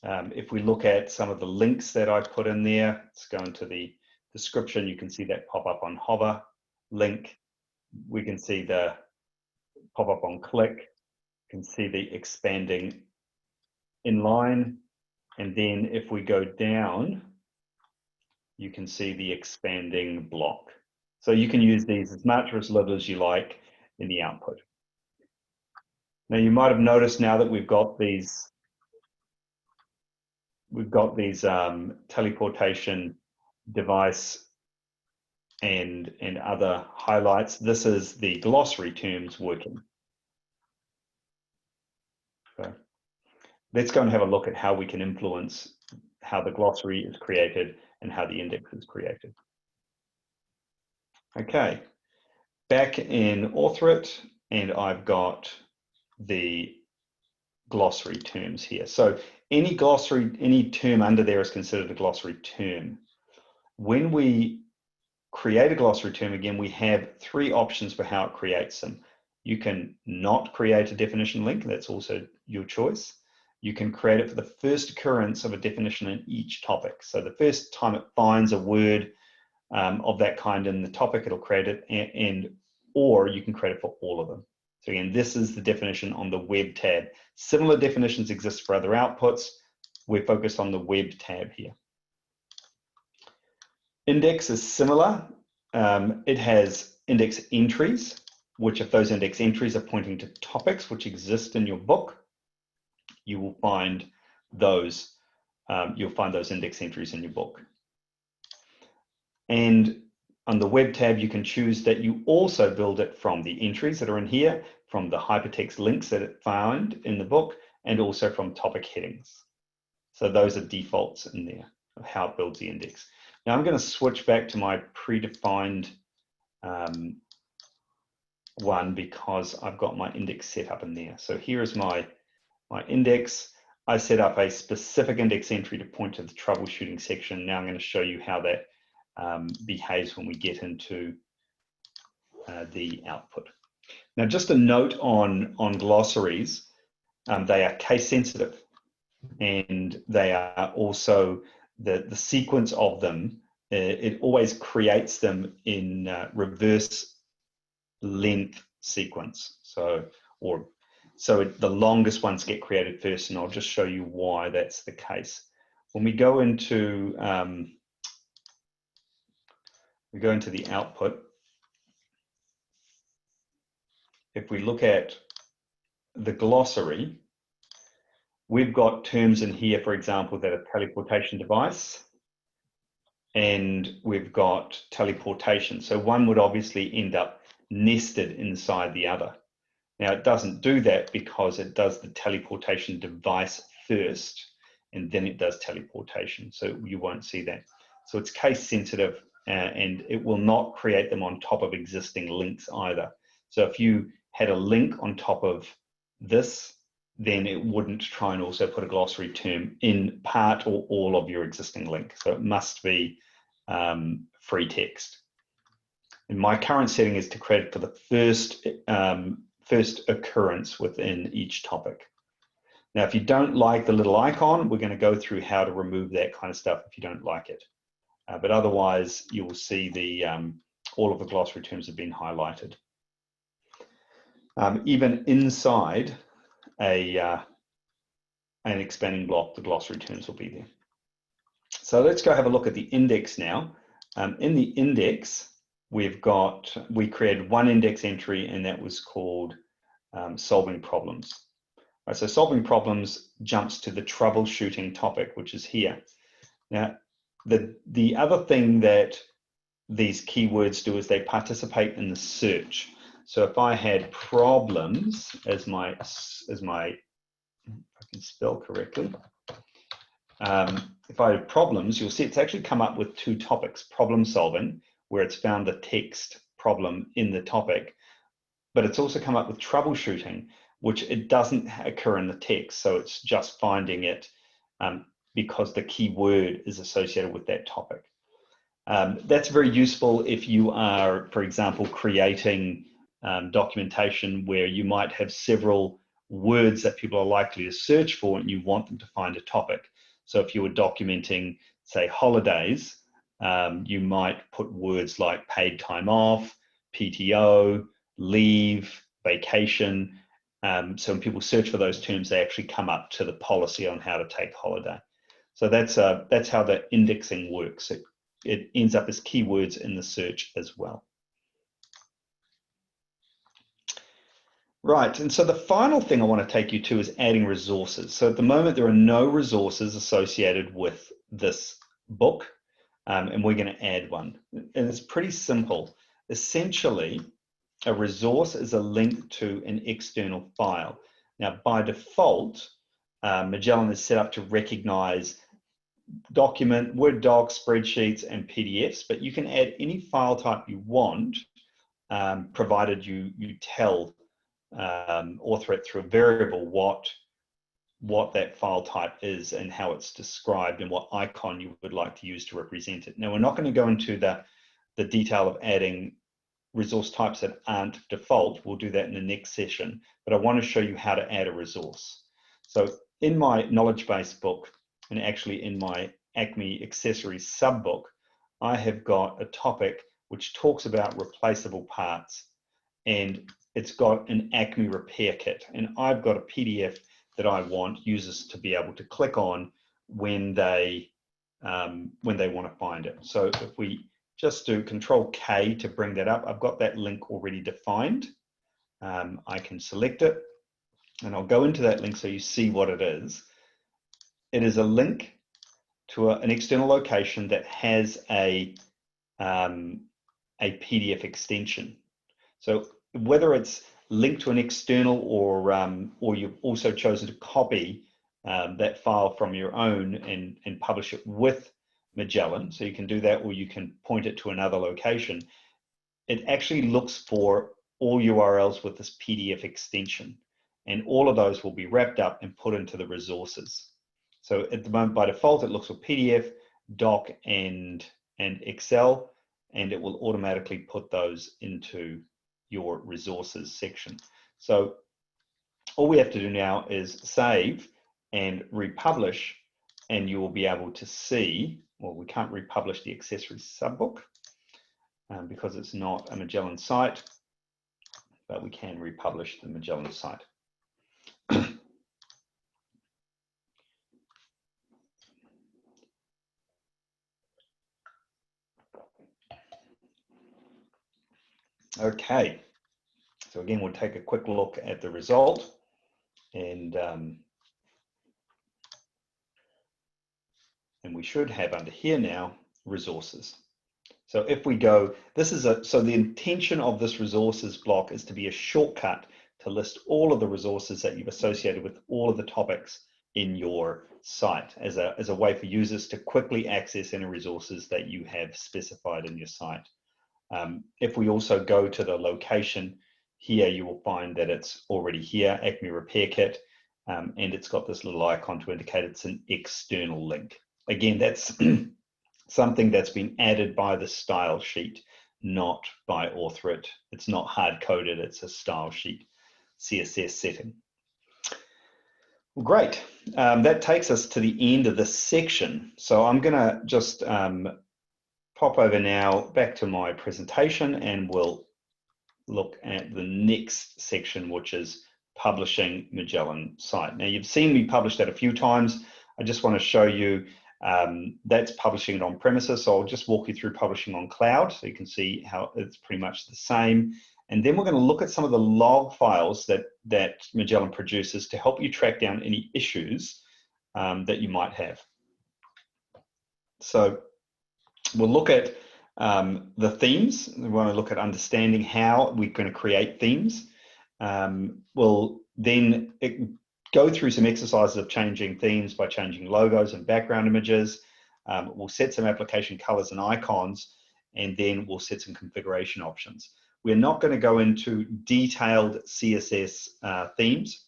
If we look at some of the links that I put in there, let's go into the description. You can see that pop up on hover link. We can see the pop up on click. You can see the expanding inline. And then if we go down, you can see the expanding block. So you can use these as much or as little as you like in the output. Now you might have noticed now that we've got these teleportation device and other highlights. This is the glossary terms working. Okay. let's go and have a look at how we can influence how the glossary is created and how the index is created. Okay, back in AuthorIt, and I've got the glossary terms here. So any glossary, any term under there is considered a glossary term. When we create a glossary term, again, we have three options for how it creates them. You can not create a definition link, that's also your choice. You can create it for the first occurrence of a definition in each topic. So the first time it finds a word of that kind in the topic, it'll create it, or you can create it for all of them. So again, this is the definition on the web tab. Similar definitions exist for other outputs. We're focused on the web tab here. Index is similar. It has index entries, which if those index entries are pointing to topics which exist in your book, you will find those, index entries in your book. And on the web tab, you can choose that you also build it from the entries that are in here, from the hypertext links that it found in the book, and also from topic headings. So those are defaults in there of how it builds the index. Now I'm going to switch back to my predefined one because I've got my index set up in there. So here is my index. I set up a specific index entry to point to the troubleshooting section. Now I'm going to show you how that behaves when we get into the output. Now, just a note on glossaries, they are case sensitive, and they are also the sequence of them. It always creates them in reverse length sequence. So the longest ones get created first, and I'll just show you why that's the case. When we go into the output, if we look at the glossary, we've got terms in here, for example, that are teleportation device, and we've got teleportation. So one would obviously end up nested inside the other. Now it doesn't do that because it does the teleportation device first, and then it does teleportation. So you won't see that. So it's case sensitive, and it will not create them on top of existing links either. So if you had a link on top of this, then it wouldn't try and also put a glossary term in part or all of your existing link. So it must be free text. And my current setting is to create it for the first occurrence within each topic. Now, if you don't like the little icon, we're going to go through how to remove that kind of stuff if you don't like it. But otherwise, you will see the all of the glossary terms have been highlighted. Even inside an expanding block, the glossary terms will be there. So let's go have a look at the index now. In the index, we created one index entry, and that was called solving problems. Right, so solving problems jumps to the troubleshooting topic, which is here. Now, the other thing that these keywords do is they participate in the search. So if I had problems as my, if I can spell correctly, if I had problems, you'll see it's actually come up with two topics: problem solving, where it's found the text problem in the topic, but it's also come up with troubleshooting, which it doesn't occur in the text. So it's just finding it because the keyword is associated with that topic. That's very useful if you are, for example, creating documentation where you might have several words that people are likely to search for and you want them to find a topic. So if you were documenting, say, holidays, you might put words like paid time off, PTO, leave, vacation. So when people search for those terms, they actually come up to the policy on how to take holiday. So that's how the indexing works. It ends up as keywords in the search as well. Right, and so the final thing I want to take you to is adding resources. So at the moment, there are no resources associated with this book, and we're going to add one. And it's pretty simple. Essentially, a resource is a link to an external file. Now, by default, Magellan is set up to recognize Word docs, spreadsheets, and PDFs, but you can add any file type you want, provided you tell AuthorIt through a variable what that file type is and how it's described and what icon you would like to use to represent it. Now, we're not going to go into the detail of adding resource types that aren't default. We'll do that in the next session, but I want to show you how to add a resource. So in my knowledge base book, and actually in my Acme accessories subbook, I have got a topic which talks about replaceable parts, and it's got an Acme repair kit, and I've got a PDF that I want users to be able to click on when they want to find it. So if we just do Control K to bring that up, I've got that link already defined. I can select it, and I'll go into that link so you see what it is. It is a link to an external location that has a PDF extension. So whether it's linked to an external or you've also chosen to copy that file from your own and publish it with Magellan, so you can do that, or you can point it to another location. It actually looks for all URLs with this PDF extension, and all of those will be wrapped up and put into the resources. So at the moment, by default, it looks for PDF, Doc, and Excel, and it will automatically put those into your resources section. So all we have to do now is save and republish, and you will be able to see, well, we can't republish the accessories subbook because it's not a Magellan site, but we can republish the Magellan site. Okay, so again, we'll take a quick look at the result, and we should have under here now resources. So if we go, so the intention of this resources block is to be a shortcut to list all of the resources that you've associated with all of the topics in your site as a way for users to quickly access any resources that you have specified in your site. If we also go to the location here, you will find that it's already here, Acme Repair Kit, and it's got this little icon to indicate it's an external link. Again, that's something that's been added by the style sheet, not by AuthorIt. It's not hard-coded, it's a style sheet CSS setting. Well, great. That takes us to the end of this section. So I'm going to just pop over now back to my presentation, and we'll look at the next section, which is publishing Magellan site. Now, you've seen me publish that a few times. I just want to show you that's publishing it on premises. So I'll just walk you through publishing on cloud so you can see how it's pretty much the same. And then we're going to look at some of the log files that Magellan produces to help you track down any issues that you might have. So we'll look at the themes. We want to look at understanding how we're going to create themes. We'll then go through some exercises of changing themes by changing logos and background images. We'll set some application colors and icons, and then we'll set some configuration options. We're not going to go into detailed CSS themes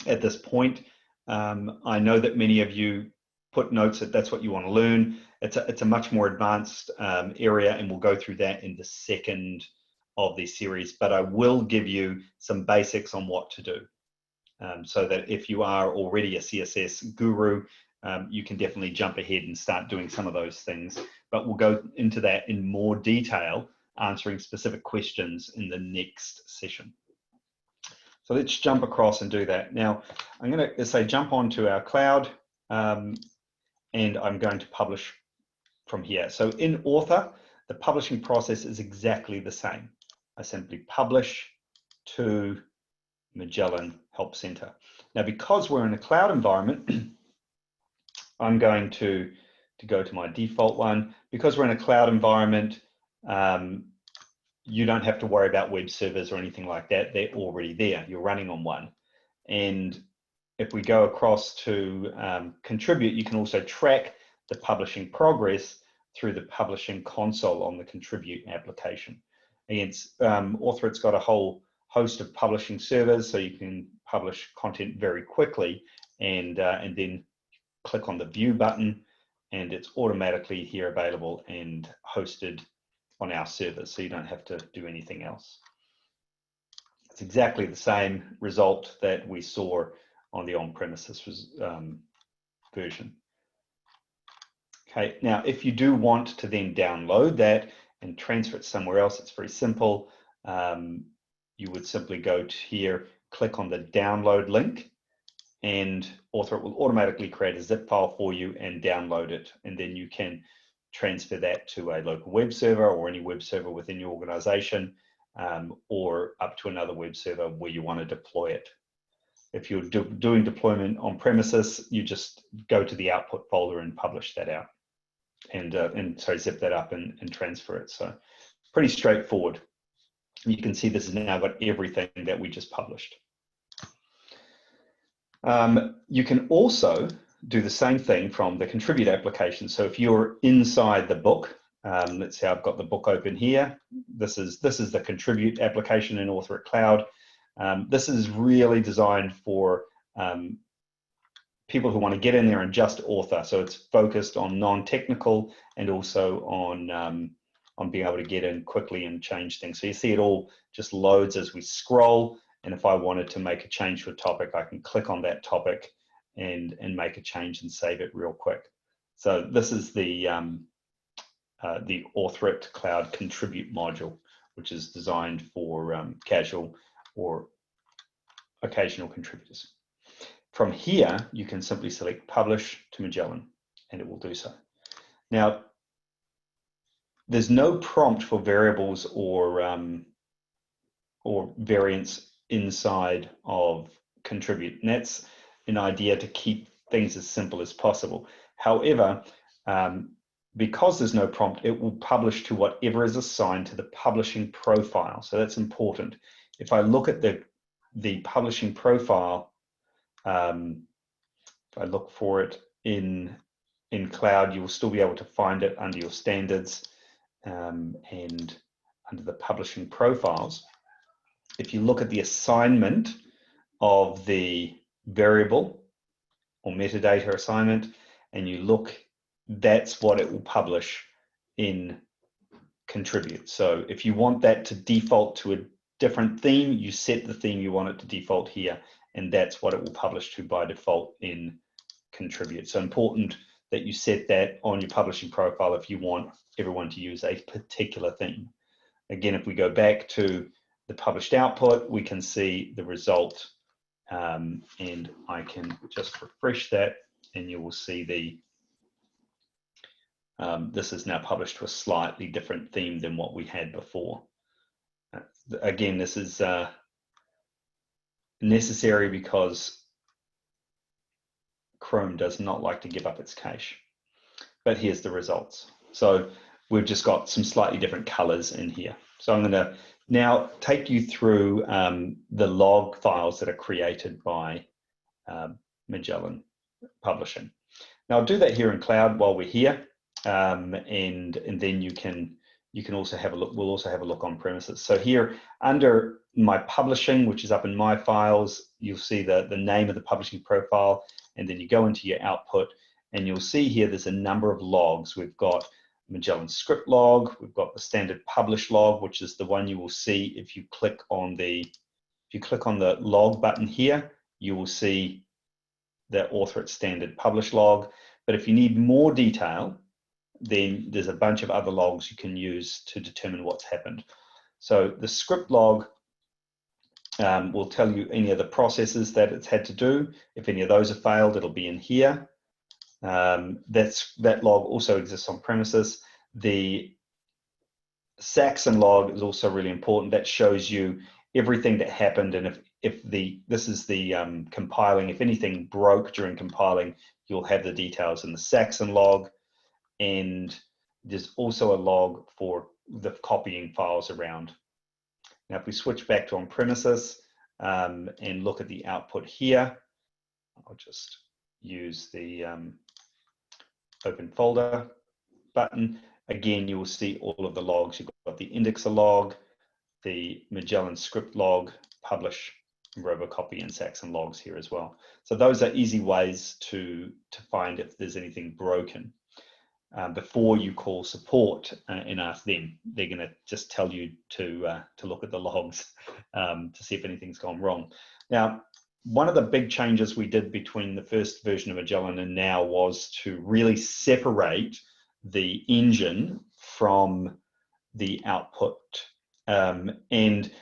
at this point. I know that many of you put notes that that's what you want to learn. It's a much more advanced area, and we'll go through that in the second of this series, but I will give you some basics on what to do. So that if you are already a CSS guru, you can definitely jump ahead and start doing some of those things. But we'll go into that in more detail, answering specific questions in the next session. So let's jump across and do that. Now, I'm going to say jump onto our cloud, and I'm going to publish from here. So in Author, the publishing process is exactly the same. I simply publish to Magellan Help Center. Now, because we're in a cloud environment, I'm going to go to my default one. Because we're in a cloud environment, you don't have to worry about web servers or anything like that. They're already there. You're running on one. And if we go across to contribute, you can also track the publishing progress through the publishing console on the contribute application. Again, AuthorIt's got a whole host of publishing servers, so you can publish content very quickly, and then click on the view button, and it's automatically here available and hosted on our servers, so you don't have to do anything else. It's exactly the same result that we saw on the on-premises version. Okay, now if you do want to then download that and transfer it somewhere else, it's very simple. You would simply go to here, click on the download link, and AuthorIt will automatically create a zip file for you and download it, and then you can transfer that to a local web server or any web server within your organization, or up to another web server where you want to deploy it. If you're doing deployment on premises, you just go to the output folder and publish that out, and sorry, zip that up and transfer it. So pretty straightforward. You can see this has now got everything that we just published. You can also do the same thing from the contribute application. So if you're inside the book, let's say I've got the book open here. This is the contribute application in AuthorIt Cloud. This is really designed for people who want to get in there and just author. So it's focused on non-technical and also on being able to get in quickly and change things. So you see it all just loads as we scroll. And if I wanted to make a change to a topic, I can click on that topic and make a change and save it real quick. So this is the AuthorIt Cloud Contribute module, which is designed for casual or occasional contributors. From here, you can simply select Publish to Magellan, and it will do so. Now, there's no prompt for variables or variants inside of contribute, and that's an idea to keep things as simple as possible. However, because there's no prompt, it will publish to whatever is assigned to the publishing profile. So that's important. If I look at the publishing profile, if I look for it in Cloud, you will still be able to find it under your standards and under the publishing profiles. If you look at the assignment of the variable or metadata assignment, and you look, that's what it will publish in contribute. So if you want that to default to a different theme, you set the theme you want it to default here, and that's what it will publish to by default in contribute. So important that you set that on your publishing profile if you want everyone to use a particular theme. Again, if we go back to the published output, we can see the result, and I can just refresh that, and you will see this is now published to a slightly different theme than what we had before. Again, this is necessary because Chrome does not like to give up its cache. But here's the results. So we've just got some slightly different colors in here. So I'm going to now take you through the log files that are created by Magellan Publishing. Now I'll do that here in Cloud while we're here, and then you can also have a look. We'll also have a look on premises. So here under my publishing, which is up in my files, you'll see the name of the publishing profile, and then you go into your output, and you'll see here there's a number of logs. We've got Magellan script log, we've got the standard publish log, which is the one you will see if you click on the log button here, you will see the AuthorIt standard publish log. But if you need more detail, then there's a bunch of other logs you can use to determine what's happened. So the script log will tell you any of the processes that it's had to do. If any of those have failed, it'll be in here. That log also exists on premises. The Saxon log is also really important. That shows you everything that happened, and if this is the compiling, if anything broke during compiling, you'll have the details in the Saxon log. And there's also a log for the copying files around. Now, if we switch back to on premises and look at the output here, I'll just use the open folder button. Again, you will see all of the logs. You've got the indexer log, the Magellan script log, publish, robocopy, and Saxon logs here as well. So those are easy ways to find if there's anything broken. Before you call support and ask them, they're going to just tell you to look at the logs to see if anything's gone wrong. Now, one of the big changes we did between the first version of Magellan and now was to really separate the engine from the output. And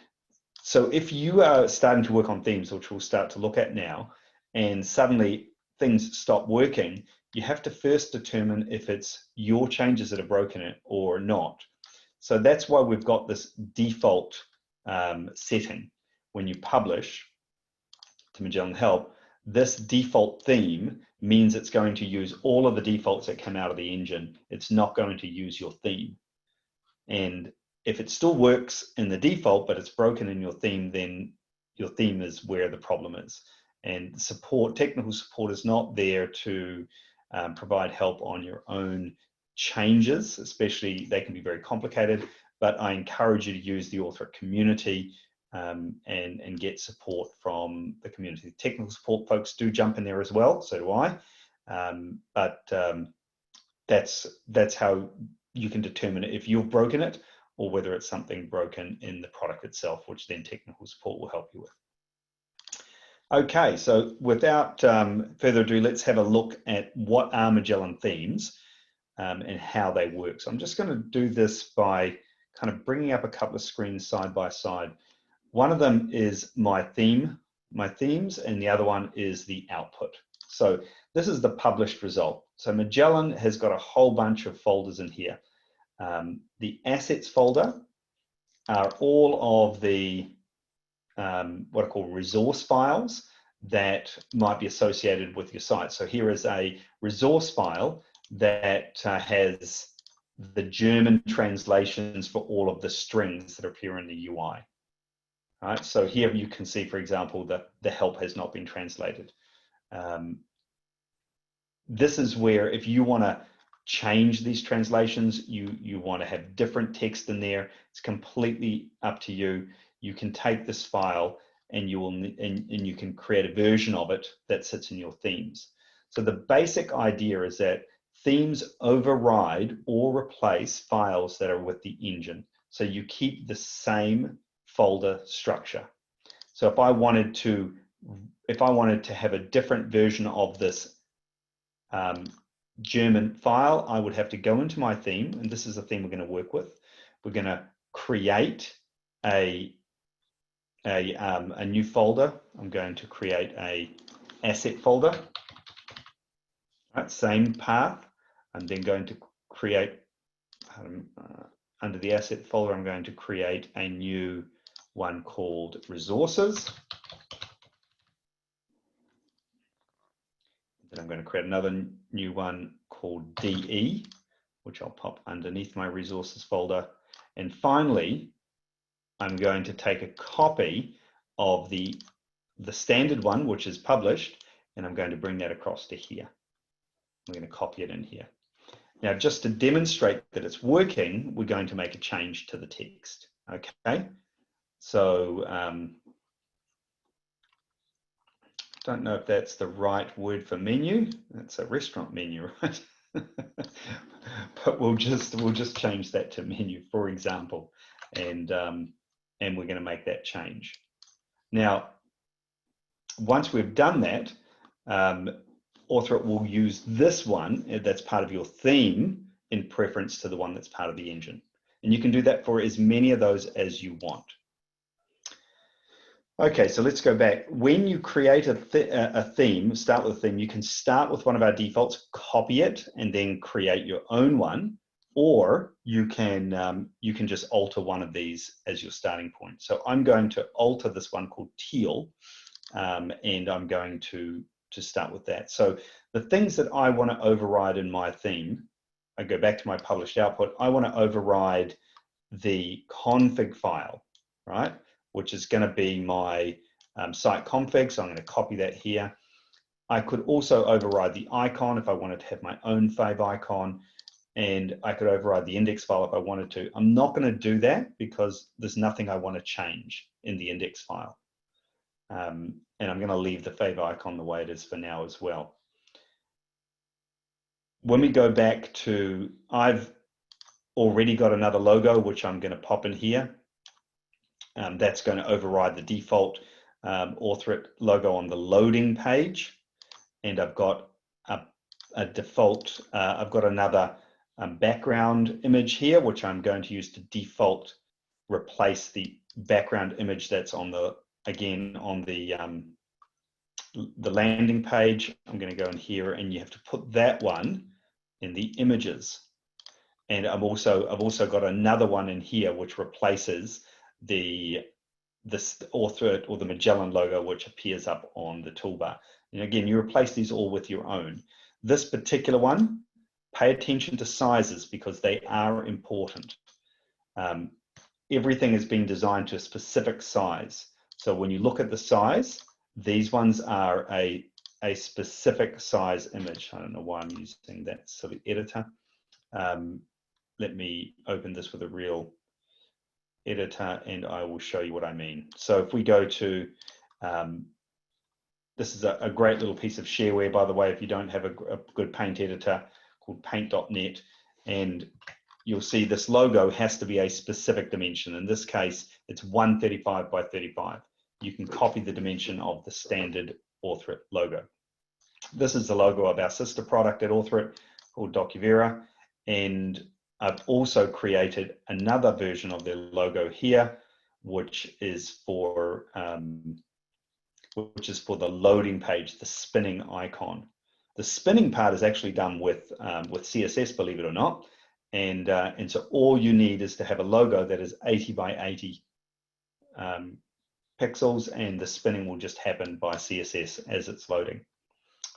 so if you are starting to work on themes, which we'll start to look at now, and suddenly things stop working, you have to first determine if it's your changes that have broken it or not. So that's why we've got this default setting. When you publish to Magellan Help, this default theme means it's going to use all of the defaults that come out of the engine. It's not going to use your theme. And if it still works in the default, but it's broken in your theme, then your theme is where the problem is. And support, technical support, is not there to provide help on your own changes, especially they can be very complicated, but I encourage you to use the Author community and get support from the community. Technical support folks do jump in there as well, so do I, but that's how you can determine if you've broken it or whether it's something broken in the product itself, which then technical support will help you with. Okay, so without further ado, let's have a look at what are Magellan themes and how they work. So I'm just going to do this by kind of bringing up a couple of screens side by side. One of them is my themes, and the other one is the output. So this is the published result. So Magellan has got a whole bunch of folders in here. The assets folder are all of the what are called resource files that might be associated with your site. So here is a resource file that has the German translations for all of the strings that appear in the UI. All right, so here you can see, for example, that the help has not been translated. This is where if you want to change these translations, you want to have different text in there, it's completely up to you. You can take this file and you can create a version of it that sits in your themes. So the basic idea is that themes override or replace files that are with the engine. So you keep the same folder structure. So if I wanted to have a different version of this German file, I would have to go into my theme, and this is the theme we're going to work with. We're going to create a new folder. I'm going to create a asset folder. Right, same path. I'm then going to create under the asset folder. I'm going to create a new one called resources. Then I'm going to create another new one called DE, which I'll pop underneath my resources folder. And finally, I'm going to take a copy of the standard one, which is published, and I'm going to bring that across to here. I'm going to copy it in here. Now, just to demonstrate that it's working, we're going to make a change to the text. Okay, so don't know if that's the right word for menu. That's a restaurant menu, right? But we'll just change that to menu, for example, and we're going to make that change. Now, once we've done that, Author will use this one that's part of your theme in preference to the one that's part of the engine. And you can do that for as many of those as you want. Okay, so let's go back. When you create a theme, start with a theme, you can start with one of our defaults, copy it, and then create your own one, or you can just alter one of these as your starting point. So I'm going to alter this one called teal, and I'm going to start with that. So the things that I want to override in my theme, I go back to my published output, I want to override the config file, right? Which is going to be my site config. So I'm going to copy that here. I could also override the icon if I wanted to have my own fav icon, and I could override the index file if I wanted to. I'm not going to do that because there's nothing I want to change in the index file. And I'm going to leave the fav icon the way it is for now as well. When we go back to, I've already got another logo, which I'm going to pop in here. That's going to override the default Authorit logo on the loading page. And I've got a default, I've got another background image here, which I'm going to use to default replace the background image that's on the, again, on the landing page. I'm going to go in here, and you have to put that one in the images. And I've also got another one in here which replaces this Authorit or the Magellan logo, which appears up on the toolbar. And again, you replace these all with your own. This particular one, pay attention to sizes because they are important. Everything has been designed to a specific size. So when you look at the size, these ones are a specific size image. I don't know why I'm using that silly editor. Let me open this with a real editor and I will show you what I mean. So if we go to, this is a great little piece of shareware, by the way, if you don't have a good paint editor, called paint.net, and you'll see this logo has to be a specific dimension. In this case, it's 135 by 35. You can copy the dimension of the standard Authorit logo. This is the logo of our sister product at Authorit called Docuvera, and I've also created another version of their logo here, which is for the loading page, the spinning icon. The spinning part is actually done with CSS, believe it or not, and so all you need is to have a logo that is 80 by 80 pixels, and the spinning will just happen by CSS as it's loading.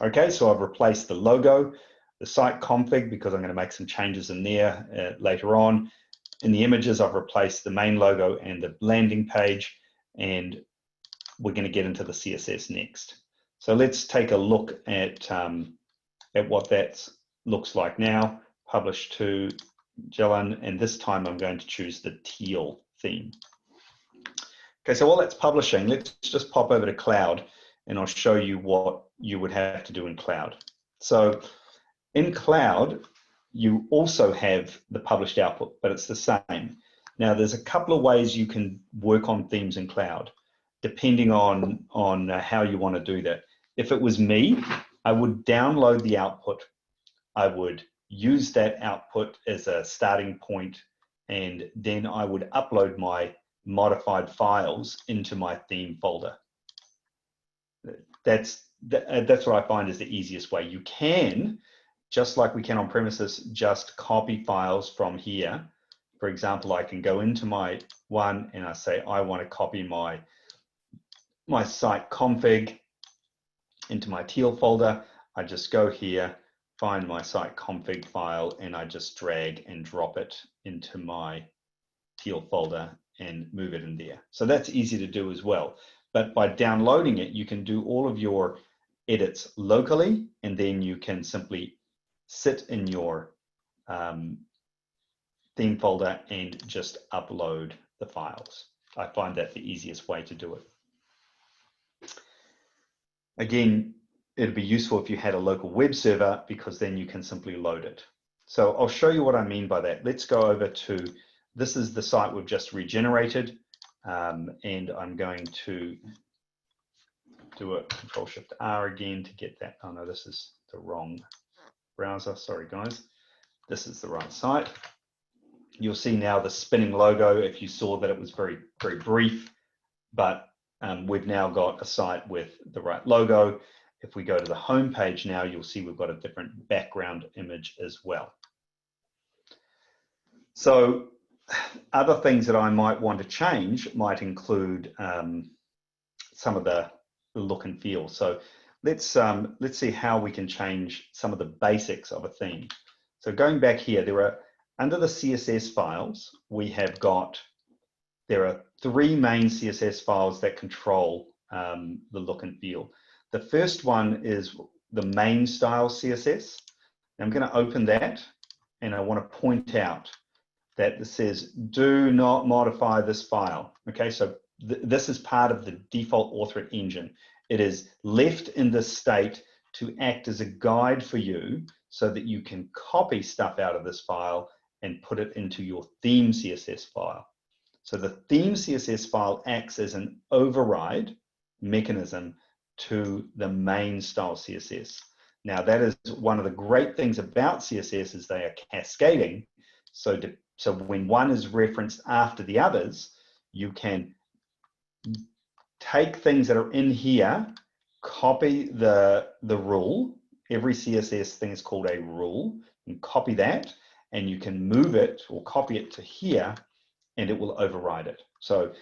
Okay, so I've replaced the logo, the site config, because I'm going to make some changes in there later on. In the images, I've replaced the main logo and the landing page, and we're going to get into the CSS next. So let's take a look at what that looks like now. Publish to Magellan, and this time I'm going to choose the teal theme. Okay, so while that's publishing, let's just pop over to Cloud, and I'll show you what you would have to do in Cloud. So in Cloud, you also have the published output, but it's the same. Now, there's a couple of ways you can work on themes in Cloud, depending on how you want to do that. If it was me, I would download the output. I would use that output as a starting point, and then I would upload my modified files into my theme folder. That's what I find is the easiest way. You can, just like we can on premises, just copy files from here. For example, I can go into my one and I say, I want to copy my site config into my teal folder. I just go here, find my site config file, and I just drag and drop it into my teal folder and move it in there. So that's easy to do as well. But by downloading it, you can do all of your edits locally, and then you can simply sit in your theme folder and just upload the files. I find that the easiest way to do it. Again, it'd be useful if you had a local web server, because then you can simply load it. So I'll show you what I mean by that. Let's go over to, this is the site we've just regenerated, and I'm going to do a Control-Shift-R again to get that. Oh no, this is the wrong browser. Sorry guys, this is the right site. You'll see now the spinning logo. If you saw that, it was very, very brief, but we've now got a site with the right logo. If we go to the home page now, you'll see we've got a different background image as well. So other things that I might want to change might include some of the look and feel. So let's see how we can change some of the basics of a theme. So going back here, there are, under the CSS files, there are 3 main CSS files that control the look and feel. The first one is the main style CSS. I'm going to open that, and I want to point out that it says, do not modify this file. Okay, so this is part of the default author engine. It is left in this state to act as a guide for you so that you can copy stuff out of this file and put it into your theme CSS file. So the theme CSS file acts as an override mechanism to the main style CSS. Now that is one of the great things about CSS is they are cascading. So when one is referenced after the others, you can take things that are in here, copy the rule. Every CSS thing is called a rule. You can copy that, and you can move it or copy it to here, and it will override it. So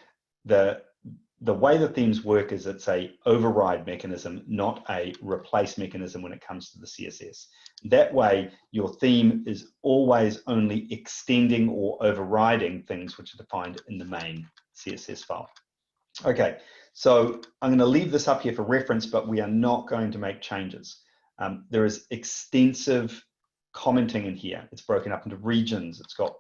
the way the themes work is it's a override mechanism, not a replace mechanism when it comes to the CSS. That way, your theme is always only extending or overriding things which are defined in the main CSS file. Okay, so I'm going to leave this up here for reference, but we are not going to make changes. There is extensive commenting in here. It's broken up into regions. It's got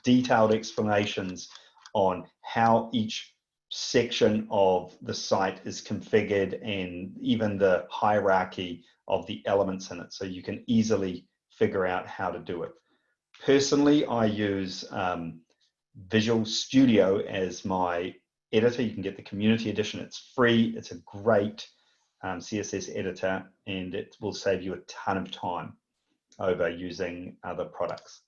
detailed explanations on how each section of the site is configured and even the hierarchy of the elements in it, so you can easily figure out how to do it. Personally, I use Visual Studio as my editor. You can get the community edition. It's free. It's a great CSS editor, and it will save you a ton of time over using other products.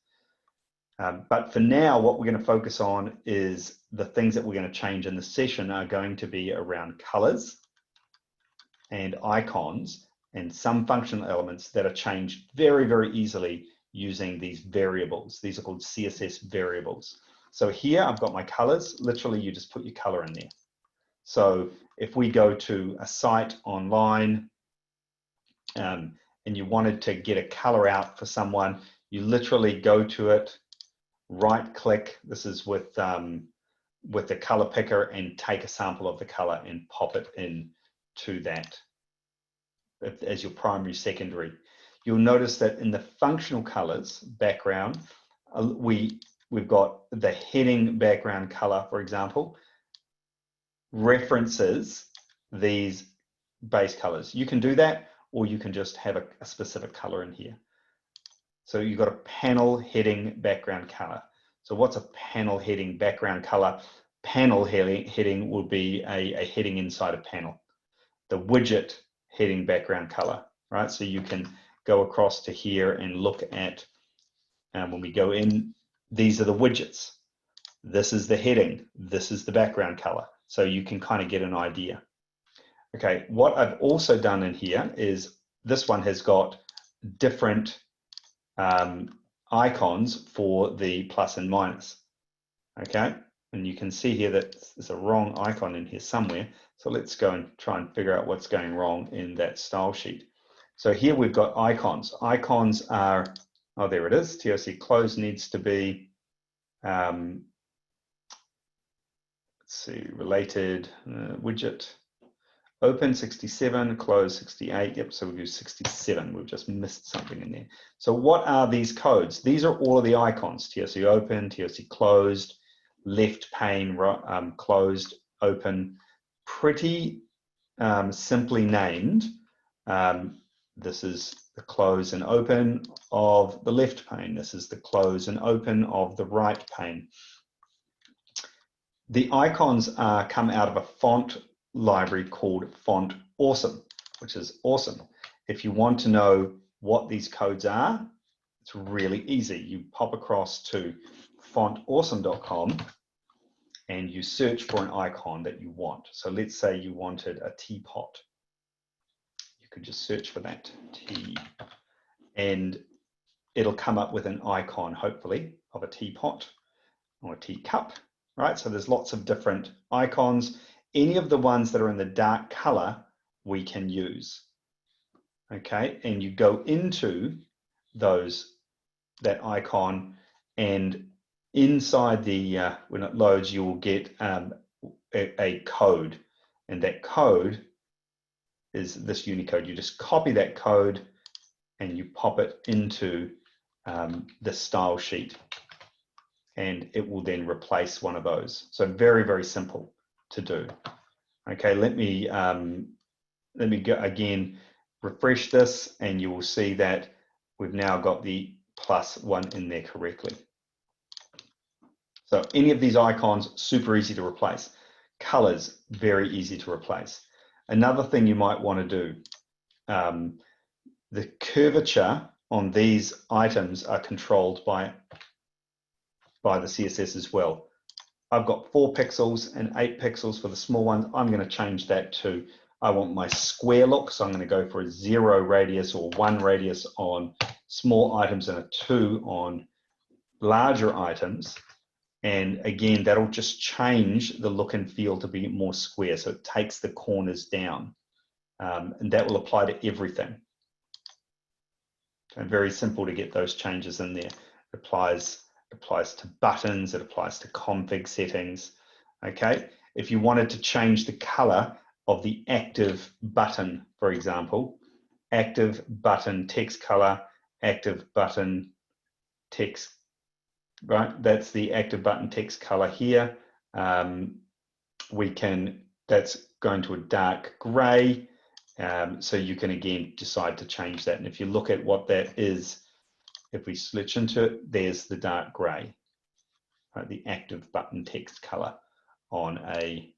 But for now, what we're going to focus on is the things that we're going to change in the session are going to be around colors and icons and some functional elements that are changed very, very easily using these variables. These are called CSS variables. So here I've got my colors. Literally, you just put your color in there. So if we go to a site online and you wanted to get a color out for someone, you literally go to it, right click, this is with the color picker, and take a sample of the color and pop it in to that as your primary, secondary. You'll notice that in the functional colors background, we've got the heading background color, for example, references these base colors. You can do that, or you can just have a specific color in here. So you've got a panel heading background color. So what's a panel heading background color? Panel heading will be a heading inside a panel. The widget heading background color, right? So you can go across to here and look at, when we go in, these are the widgets. This is the heading. This is the background color. So you can kind of get an idea. Okay, what I've also done in here is this one has got different icons for the plus and minus. Okay, and you can see here that there's a wrong icon in here somewhere. So let's go and try and figure out what's going wrong in that style sheet. So here we've got icons. Icons are, oh, there it is. TOC close needs to be, let's see, related widget. Open 67, close 68. Yep, so we'll do 67. We've just missed something in there. So what are these codes? These are all of the icons. TOC open, TOC closed, left pane, closed, open. Pretty simply named. This is the close and open of the left pane. This is the close and open of the right pane. The icons come out of a font library called Font Awesome, which is awesome. If you want to know what these codes are, it's really easy. You pop across to fontawesome.com and you search for an icon that you want. So let's say you wanted a teapot. You could just search for that, T, and it'll come up with an icon, hopefully, of a teapot or a teacup, right? So there's lots of different icons. Any of the ones that are in the dark color, we can use. Okay, and you go into that icon, and inside the, when it loads, you will get a code, and that code is this Unicode. You just copy that code and you pop it into the style sheet, and it will then replace one of those. So very, very simple to do. Okay, let me go again, refresh this, and you will see that we've now got the +1 in there correctly. So any of these icons, super easy to replace. Colors, very easy to replace. Another thing you might want to do, the curvature on these items are controlled by the CSS as well. I've got 4 pixels and 8 pixels for the small ones. I'm going to change that to, I want my square look, so I'm going to go for a 0 radius or 1 radius on small items and a 2 on larger items. And again, that'll just change the look and feel to be more square. So it takes the corners down, and that will apply to everything. And very simple to get those changes in there. It applies to buttons, it applies to config settings. Okay, if you wanted to change the color of the active button, for example, active button text color, active button text, right? That's the active button text color here. That's going to a dark gray. So you can again decide to change that. And if you look at what that is, if we switch into it, there's the dark gray, right? The active button text color on a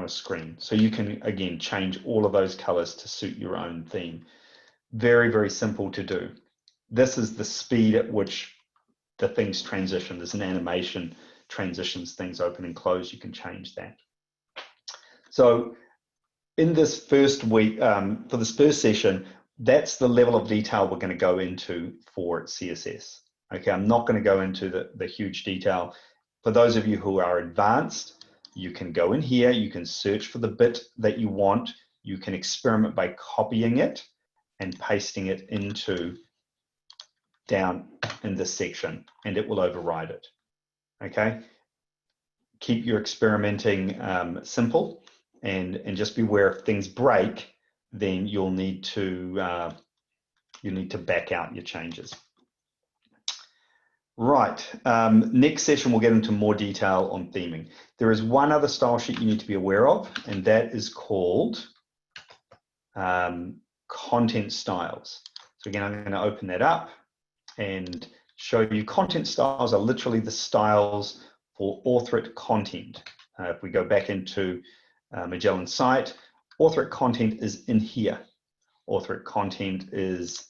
screen. So you can again change all of those colors to suit your own theme. Very, very simple to do. This is the speed at which the things transition. There's an animation transitions things open and close. You can change that. So in this first week, for this first session, that's the level of detail we're going to go into for CSS. Okay, I'm not going to go into the huge detail. For those of you who are advanced, you can go in here, you can search for the bit that you want, you can experiment by copying it and pasting it into down in this section, and it will override it. Okay, keep your experimenting simple, and just beware if things break, then you'll need to back out your changes. Right, next session we'll get into more detail on theming. There is one other style sheet you need to be aware of, and that is called content styles. So again, I'm going to open that up and show you content styles are literally the styles for authored content. If we go back into Magellan site, authored content is in here. Authored content is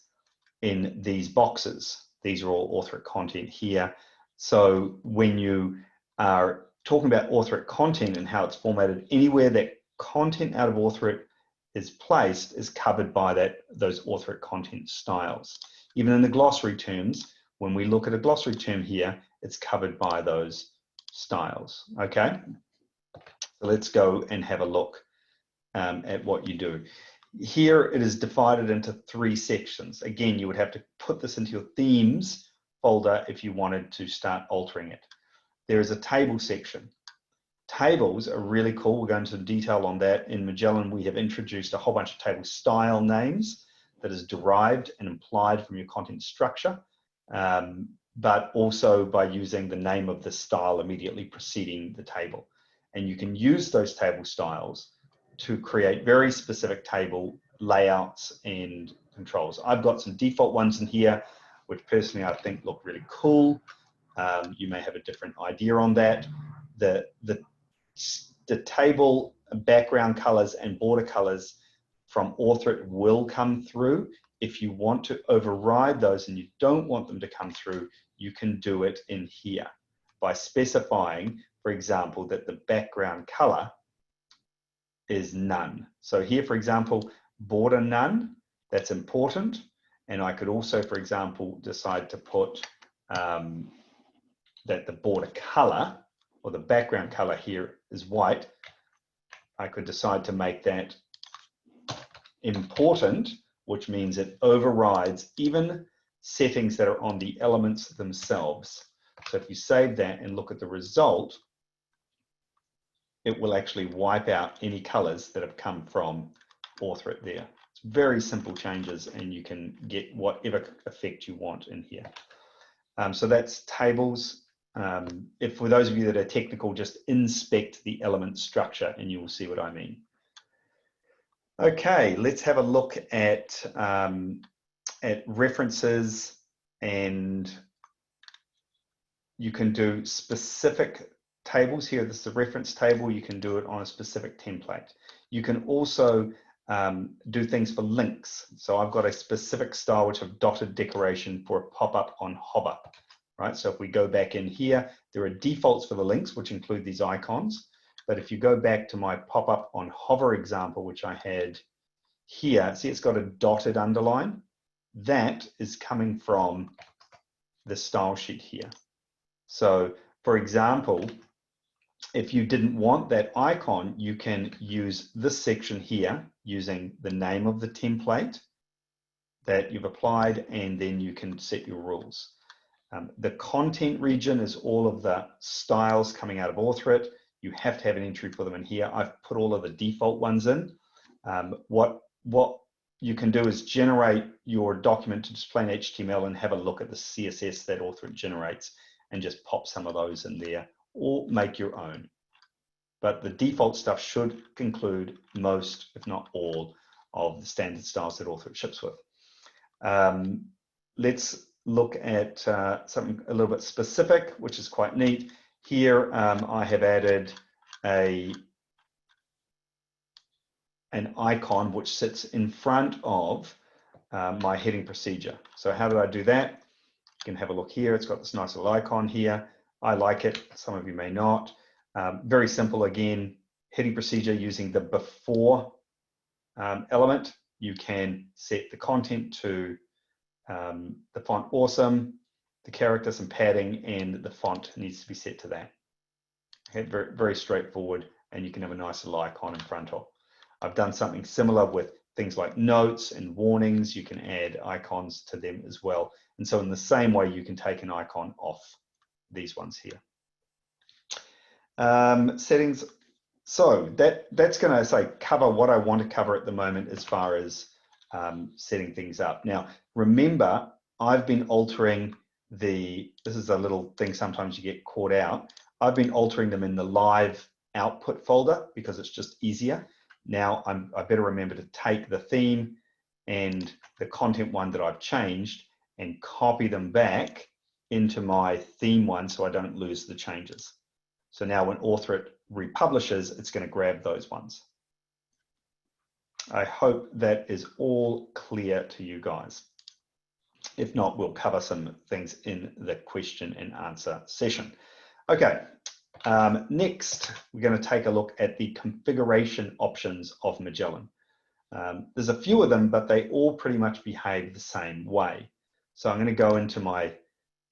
in these boxes. These are all authored content here. So when you are talking about authored content and how it's formatted, anywhere that content out of authored is placed is covered by those authored content styles. Even in the glossary terms, when we look at a glossary term here, it's covered by those styles. Okay, so let's go and have a look at what you do. Here it is divided into 3 sections. Again, you would have to put this into your themes folder if you wanted to start altering it. There is a table section. Tables are really cool. We'll go into detail on that. In Magellan, we have introduced a whole bunch of table style names that is derived and implied from your content structure, but also by using the name of the style immediately preceding the table. And you can use those table styles to create very specific table layouts and controls. I've got some default ones in here, which personally I think look really cool. You may have a different idea on that. The table background colors and border colors from authored will come through. If you want to override those and you don't want them to come through, you can do it in here by specifying, for example, that the background color is none. So here, for example, border none, that's important. And I could also, for example, decide to put that the border color or the background color here is white. I could decide to make that important, which means it overrides even settings that are on the elements themselves. So if you save that and look at the result, it will actually wipe out any colors that have come from author it there. It's very simple changes, and you can get whatever effect you want in here. So that's tables. If for those of you that are technical, just inspect the element structure and you will see what I mean. Okay, let's have a look at references, and you can do specific tables here. This is a reference table. You can do it on a specific template. You can also do things for links. So I've got a specific style which I've dotted decoration for a pop-up on hover, right? So if we go back in here, there are defaults for the links, which include these icons. But if you go back to my pop-up on hover example, which I had here, see it's got a dotted underline. That is coming from the style sheet here. So for example, if you didn't want that icon, you can use this section here using the name of the template that you've applied, and then you can set your rules. The content region is all of the styles coming out of Author It. You have to have an entry for them in here. I've put all of the default ones in. What you can do is generate your document to display in HTML and have a look at the CSS that Author It generates and just pop some of those in there, or make your own. But the default stuff should include most, if not all, of the standard styles that Author It ships with. Let's look at something a little bit specific, which is quite neat. Here I have added an icon which sits in front of my heading procedure. So how did I do that? You can have a look here. It's got this nice little icon here. I like it. Some of you may not. Very simple again. Heading procedure using the before element. You can set the content to the font awesome, the character, some padding, and the font needs to be set to that. Okay, very, very straightforward, and you can have a nice little icon in front of. I've done something similar with things like notes and warnings. You can add icons to them as well. And so in the same way, you can take an icon off these ones here. Settings. So that's going to say cover what I want to cover at the moment as far as setting things up. Now, remember, I've been altering this is a little thing sometimes you get caught out. I've been altering them in the live output folder because it's just easier. Now I better remember to take the theme and the content one that I've changed and copy them back into my theme one so I don't lose the changes. So now when Author It republishes, it's going to grab those ones. I hope that is all clear to you guys. If not, we'll cover some things in the question and answer session. Okay, next we're going to take a look at the configuration options of Magellan. There's a few of them, but they all pretty much behave the same way. So I'm going to go into my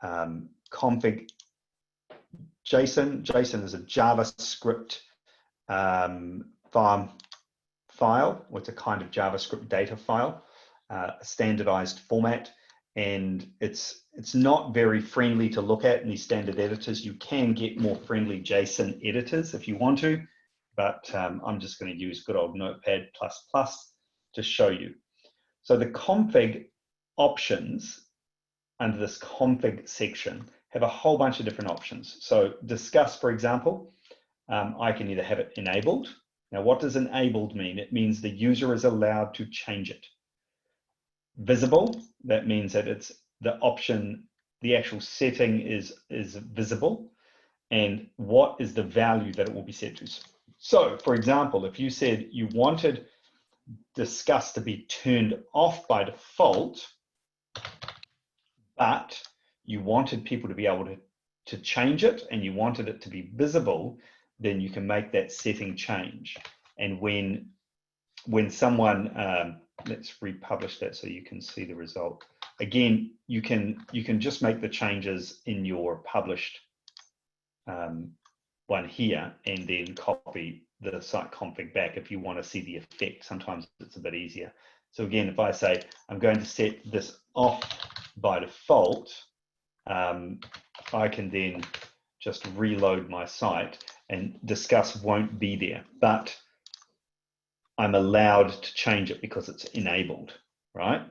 config JSON. JSON is a JavaScript file, or it's a kind of JavaScript data file, a standardized format, and it's not very friendly to look at in these standard editors. You can get more friendly JSON editors if you want to, but I'm just going to use good old Notepad++ to show you. So the config options under this config section have a whole bunch of different options. So discuss, for example, I can either have it enabled. Now, what does enabled mean? It means the user is allowed to change it. Visible, that means that it's the option, the actual setting is visible, and what is the value that it will be set to. So, for example, if you said you wanted discuss to be turned off by default, but you wanted people to be able to change it and you wanted it to be visible, then you can make that setting change. And when someone, let's republish that so you can see the result. Again, you can just make the changes in your published one here and then copy the site config back if you want to see the effect. Sometimes it's a bit easier. So again, if I say I'm going to set this off by default, I can then just reload my site, and discuss won't be there, but I'm allowed to change it because it's enabled, right?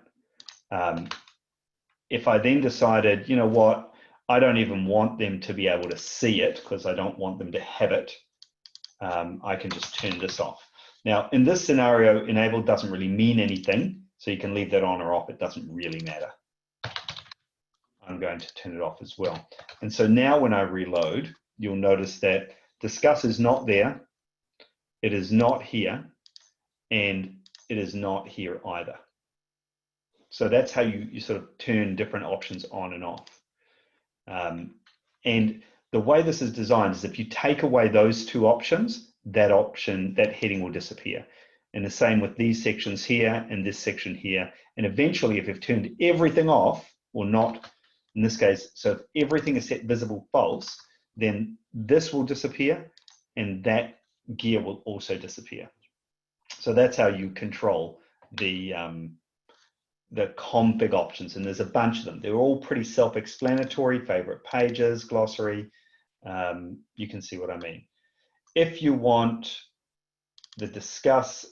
If I then decided, you know what, I don't even want them to be able to see it because I don't want them to have it, I can just turn this off. Now, in this scenario, enabled doesn't really mean anything, so you can leave that on or off. It doesn't really matter. I'm going to turn it off as well. And so now when I reload, you'll notice that discuss is not there, it is not here, and it is not here either. So that's how you sort of turn different options on and off. And the way this is designed is if you take away those two options, that heading will disappear. And the same with these sections here and this section here. And eventually, if you've turned everything off, or not, in this case, so if everything is set visible false, then this will disappear and that gear will also disappear. So that's how you control the config options, and there's a bunch of them. They're all pretty self-explanatory, favorite pages, glossary. You can see what I mean. If you want the discuss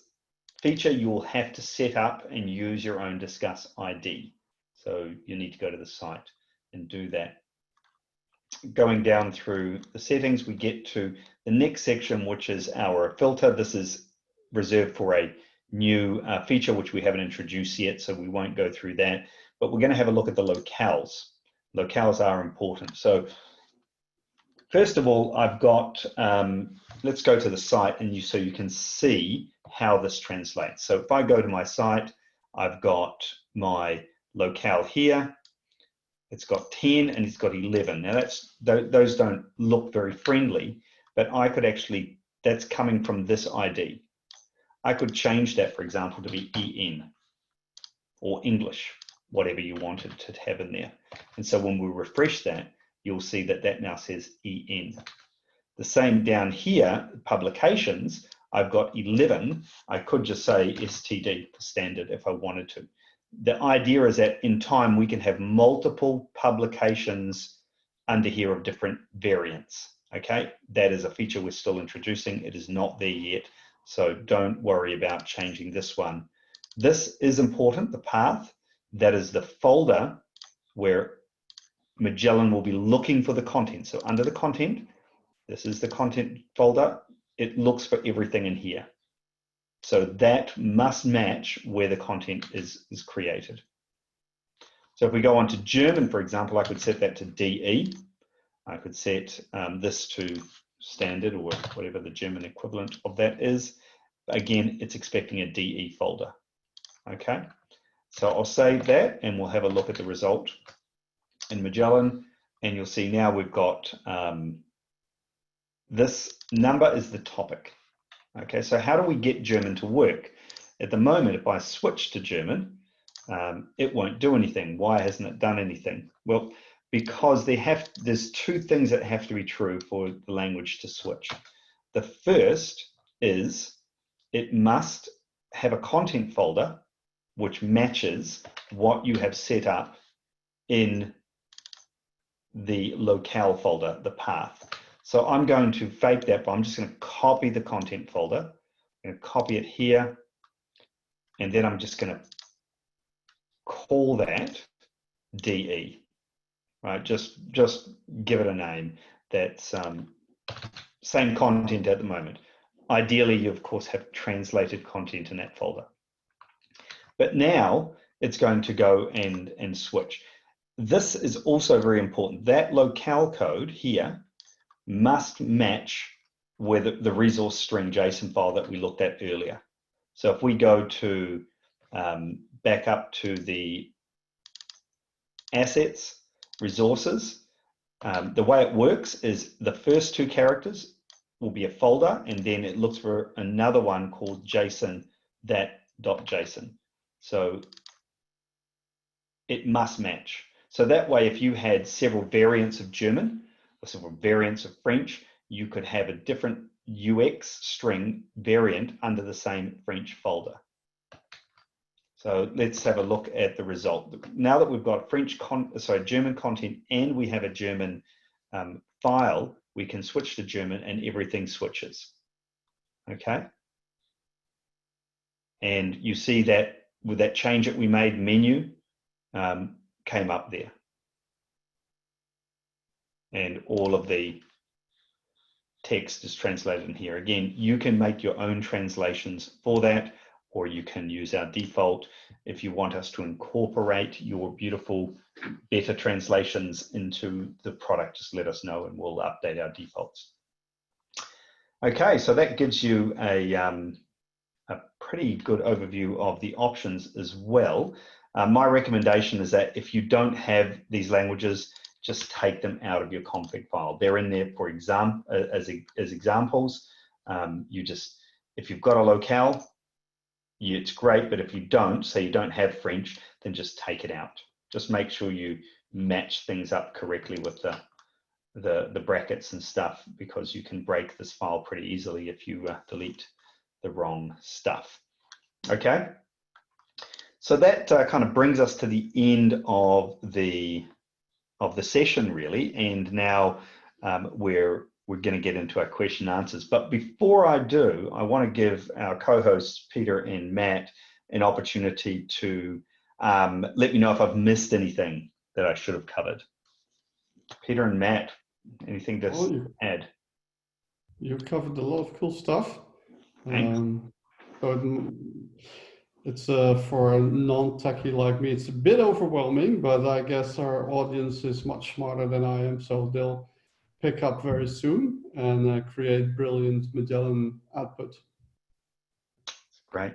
feature, you will have to set up and use your own discuss ID. So you need to go to the site and do that. Going down through the settings, we get to the next section, which is our filter. This is reserved for a new feature which we haven't introduced yet, so we won't go through that, but we're going to have a look at the locales. Locales are important. So first of all, I've got, let's go to the site and so you can see how this translates. So if I go to my site, I've got my locale here, it's got 10 and it's got 11. Now those don't look very friendly, but I could actually, that's coming from this ID. I could change that, for example, to be EN or English, whatever you wanted to have in there. And so when we refresh that, you'll see that that now says EN. The same down here, publications, I've got 11. I could just say STD, standard, if I wanted to. The idea is that in time, we can have multiple publications under here of different variants, okay? That is a feature we're still introducing. It is not there yet. So don't worry about changing this one. This is important, the path. That is the folder where Magellan will be looking for the content. So under the content, this is the content folder. It looks for everything in here. So that must match where the content is created. So if we go on to German, for example, I could set that to DE. I could set this to standard or whatever the German equivalent of that is. Again, it's expecting a DE folder. Okay, so I'll save that and we'll have a look at the result in Magellan, and you'll see now we've got this number is the topic. Okay, so how do we get German to work? At the moment, if I switch to German, it won't do anything. Why hasn't it done anything? Well, because there's two things that have to be true for the language to switch. The first is it must have a content folder which matches what you have set up in the locale folder, the path. So I'm going to fake that, but I'm just going to copy the content folder. I'm going to copy it here, and then I'm just going to call that DE. Right, just give it a name. That's same content at the moment. Ideally, you of course have translated content in that folder. But now it's going to go and switch. This is also very important. That locale code here must match with the resource string JSON file that we looked at earlier. So if we go to back up to the assets, resources, the way it works is the first two characters will be a folder, and then it looks for another one called JSON, that.json. So it must match. So that way, if you had several variants of German or several variants of French, you could have a different UX string variant under the same French folder. So let's have a look at the result. Now that we've got German content and we have a German file, we can switch to German and everything switches. Okay. And you see that with that change that we made, menu came up there. And all of the text is translated in here. Again, you can make your own translations for that, or you can use our default. If you want us to incorporate your beautiful, better translations into the product, just let us know and we'll update our defaults. Okay, so that gives you a pretty good overview of the options as well. My recommendation is that if you don't have these languages, just take them out of your config file. They're in there for as examples. If you've got a locale, it's great, but if you don't, say you don't have French, then just take it out. Just make sure you match things up correctly with the brackets and stuff, because you can break this file pretty easily if you delete the wrong stuff. Okay, so that kind of brings us to the end of the session, really, and now we're going to get into our question and answers. But before I do, I want to give our co-hosts Peter and Matt an opportunity to let me know if I've missed anything that I should have covered. Peter and Matt, anything to add? You covered a lot of cool stuff. So it's for a non-techie like me, it's a bit overwhelming, but I guess our audience is much smarter than I am, so they'll pick up very soon and create brilliant Magellan output. Great.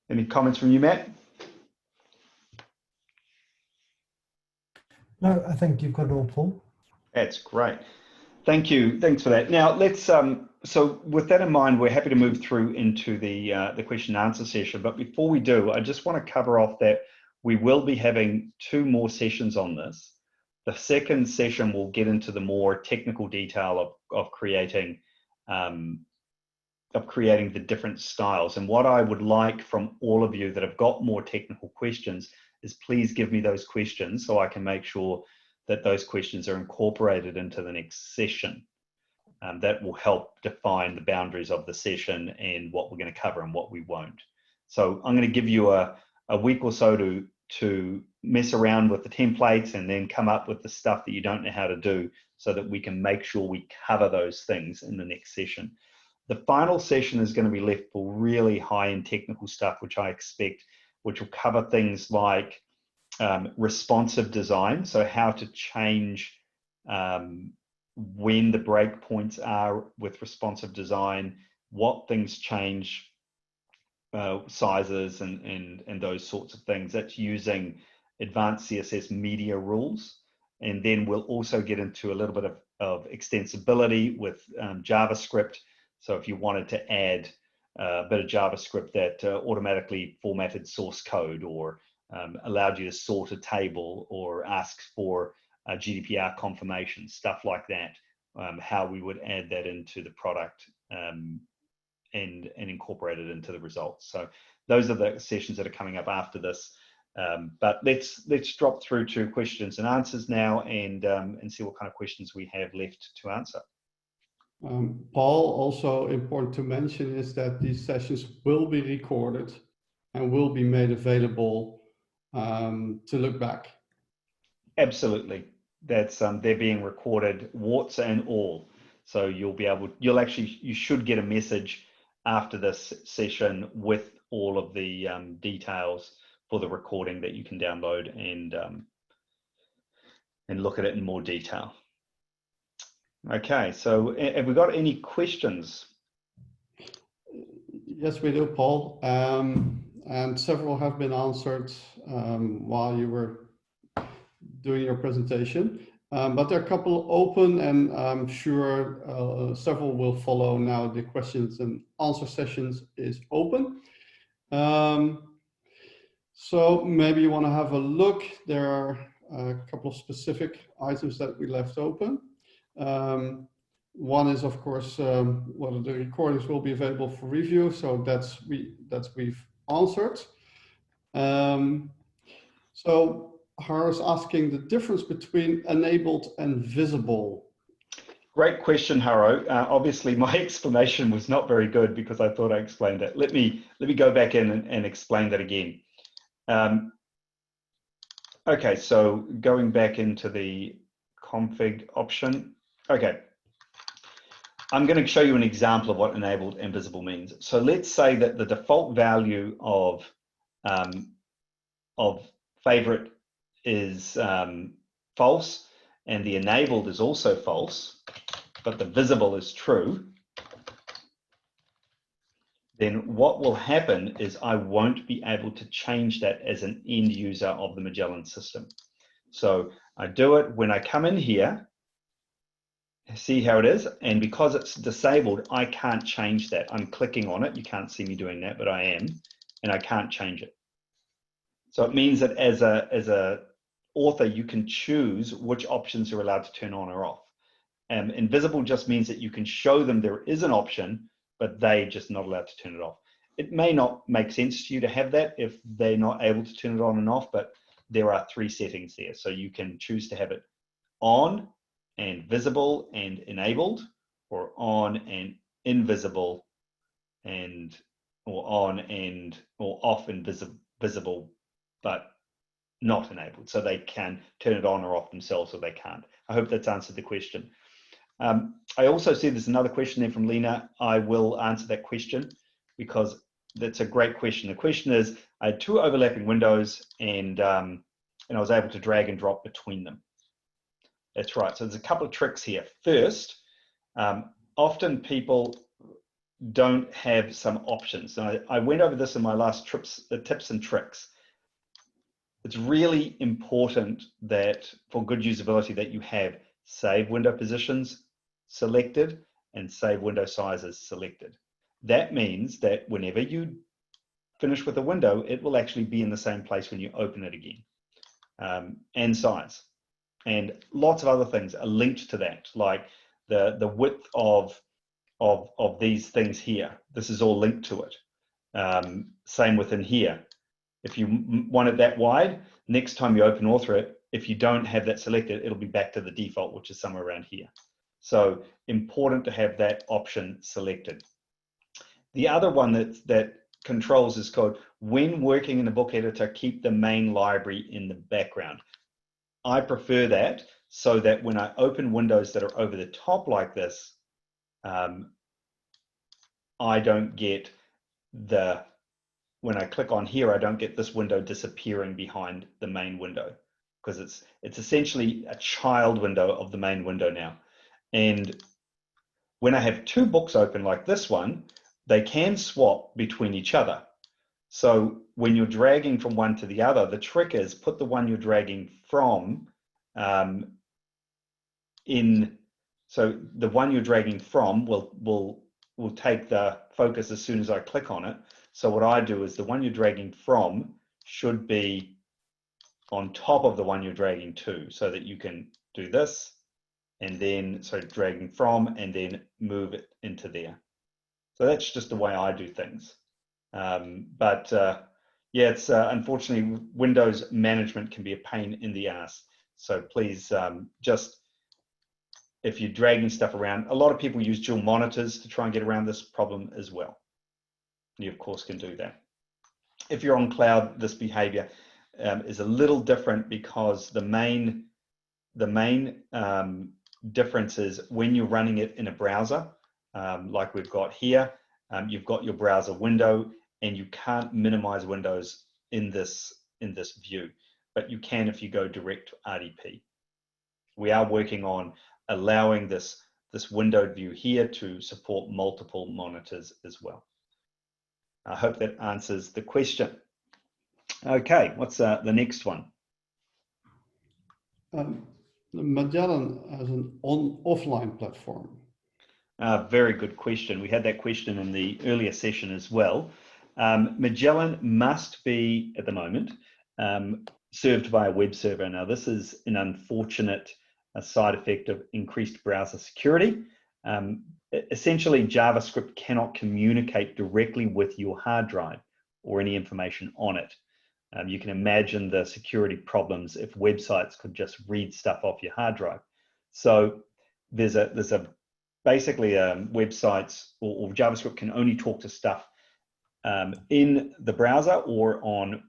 Any comments from you, Matt? No, I think you've got it all, Paul. That's great. Thank you. Thanks for that. Now let's. So with that in mind, we're happy to move through into the question and answer session. But before we do, I just want to cover off that we will be having 2 more sessions on this. The second session will get into the more technical detail of creating the different styles. And what I would like from all of you that have got more technical questions is please give me those questions so I can make sure that those questions are incorporated into the next session. That will help define the boundaries of the session and what we're going to cover and what we won't. So I'm going to give you a week or so to mess around with the templates and then come up with the stuff that you don't know how to do so that we can make sure we cover those things in the next session. The final session is going to be left for really high-end technical stuff, which I expect, which will cover things like responsive design, so how to change when the breakpoints are with responsive design, what things change, sizes and those sorts of things. That's using advanced CSS media rules. And then we'll also get into a little bit of extensibility with JavaScript. So if you wanted to add a bit of JavaScript that automatically formatted source code or allowed you to sort a table or ask for GDPR confirmation, stuff like that, how we would add that into the product and incorporate it into the results. So those are the sessions that are coming up after this. But let's drop through to questions and answers now and see what kind of questions we have left to answer. Paul, also important to mention is that these sessions will be recorded and will be made available to look back. Absolutely. That's they're being recorded, warts and all. So you should get a message after this session with all of the details for the recording that you can download and look at it in more detail. Okay, so have we got any questions? Yes, we do, Paul. And several have been answered while you were doing your presentation. But there are a couple open, and I'm sure several will follow now. The questions and answer sessions is open. So maybe you want to have a look. There are a couple of specific items that we left open. One is, of course, whether the recordings will be available for review. So we've answered. So Hara's asking the difference between enabled and visible. Great question, Haro. Obviously, my explanation was not very good because I thought I explained it. Let me go back in and explain that again. Okay, so going back into the config option. Okay, I'm going to show you an example of what enabled and visible means. So let's say that the default value of favorite is false, and the enabled is also false, but the visible is true. Then what will happen is I won't be able to change that as an end user of the Magellan system. So I do it when I come in here, see how it is, and because it's disabled, I can't change that. I'm clicking on it. You can't see me doing that, but I am, and I can't change it. So it means that as a author, you can choose which options you're allowed to turn on or off. Invisible just means that you can show them there is an option, but they're just not allowed to turn it off. It may not make sense to you to have that if they're not able to turn it on and off, but there are 3 settings there. So you can choose to have it on and visible and enabled, or on and invisible, and or on and or off and visible, but not enabled. So they can turn it on or off themselves, or they can't. I hope that's answered the question. I also see there's another question there from Lena. I will answer that question because that's a great question. The question is, I had 2 overlapping windows and I was able to drag and drop between them. That's right. So there's a couple of tricks here. First, often people don't have some options. And I went over this in my last tips and tricks. It's really important that for good usability that you have save window positions selected and save window sizes selected. That means that whenever you finish with a window, it will actually be in the same place when you open it again, and size. And lots of other things are linked to that, like the width of these things here. This is all linked to it. Same within here. If you want it that wide, next time you open Author it, if you don't have that selected, it'll be back to the default, which is somewhere around here. So important to have that option selected. The other one that controls is called, when working in the book editor, keep the main library in the background. I prefer that so that when I open windows that are over the top like this, I don't get when I click on here, I don't get this window disappearing behind the main window, because it's essentially a child window of the main window now. And when I have 2 books open like this one, they can swap between each other. So when you're dragging from one to the other, the trick is put the one you're dragging from so the one you're dragging from will take the focus as soon as I click on it. So what I do is the one you're dragging from should be on top of the one you're dragging to, so that you can do this, and then dragging from and then move it into there. So that's just the way I do things. Yeah, it's unfortunately Windows management can be a pain in the ass. So please, just if you're dragging stuff around, a lot of people use dual monitors to try and get around this problem as well. You of course can do that. If you're on cloud, this behavior is a little different, because the main difference is when you're running it in a browser, like we've got here, you've got your browser window, and you can't minimize windows in this view, but you can if you go direct to RDP. We are working on allowing this windowed view here to support multiple monitors as well. I hope that answers the question. Okay, what's the next one? Magellan as an offline platform. Very good question. We had that question in the earlier session as well. Magellan must be, at the moment, served by a web server. Now, this is an unfortunate side effect of increased browser security. Essentially, JavaScript cannot communicate directly with your hard drive or any information on it. You can imagine the security problems if websites could just read stuff off your hard drive. So there's a basically websites or JavaScript can only talk to stuff in the browser or on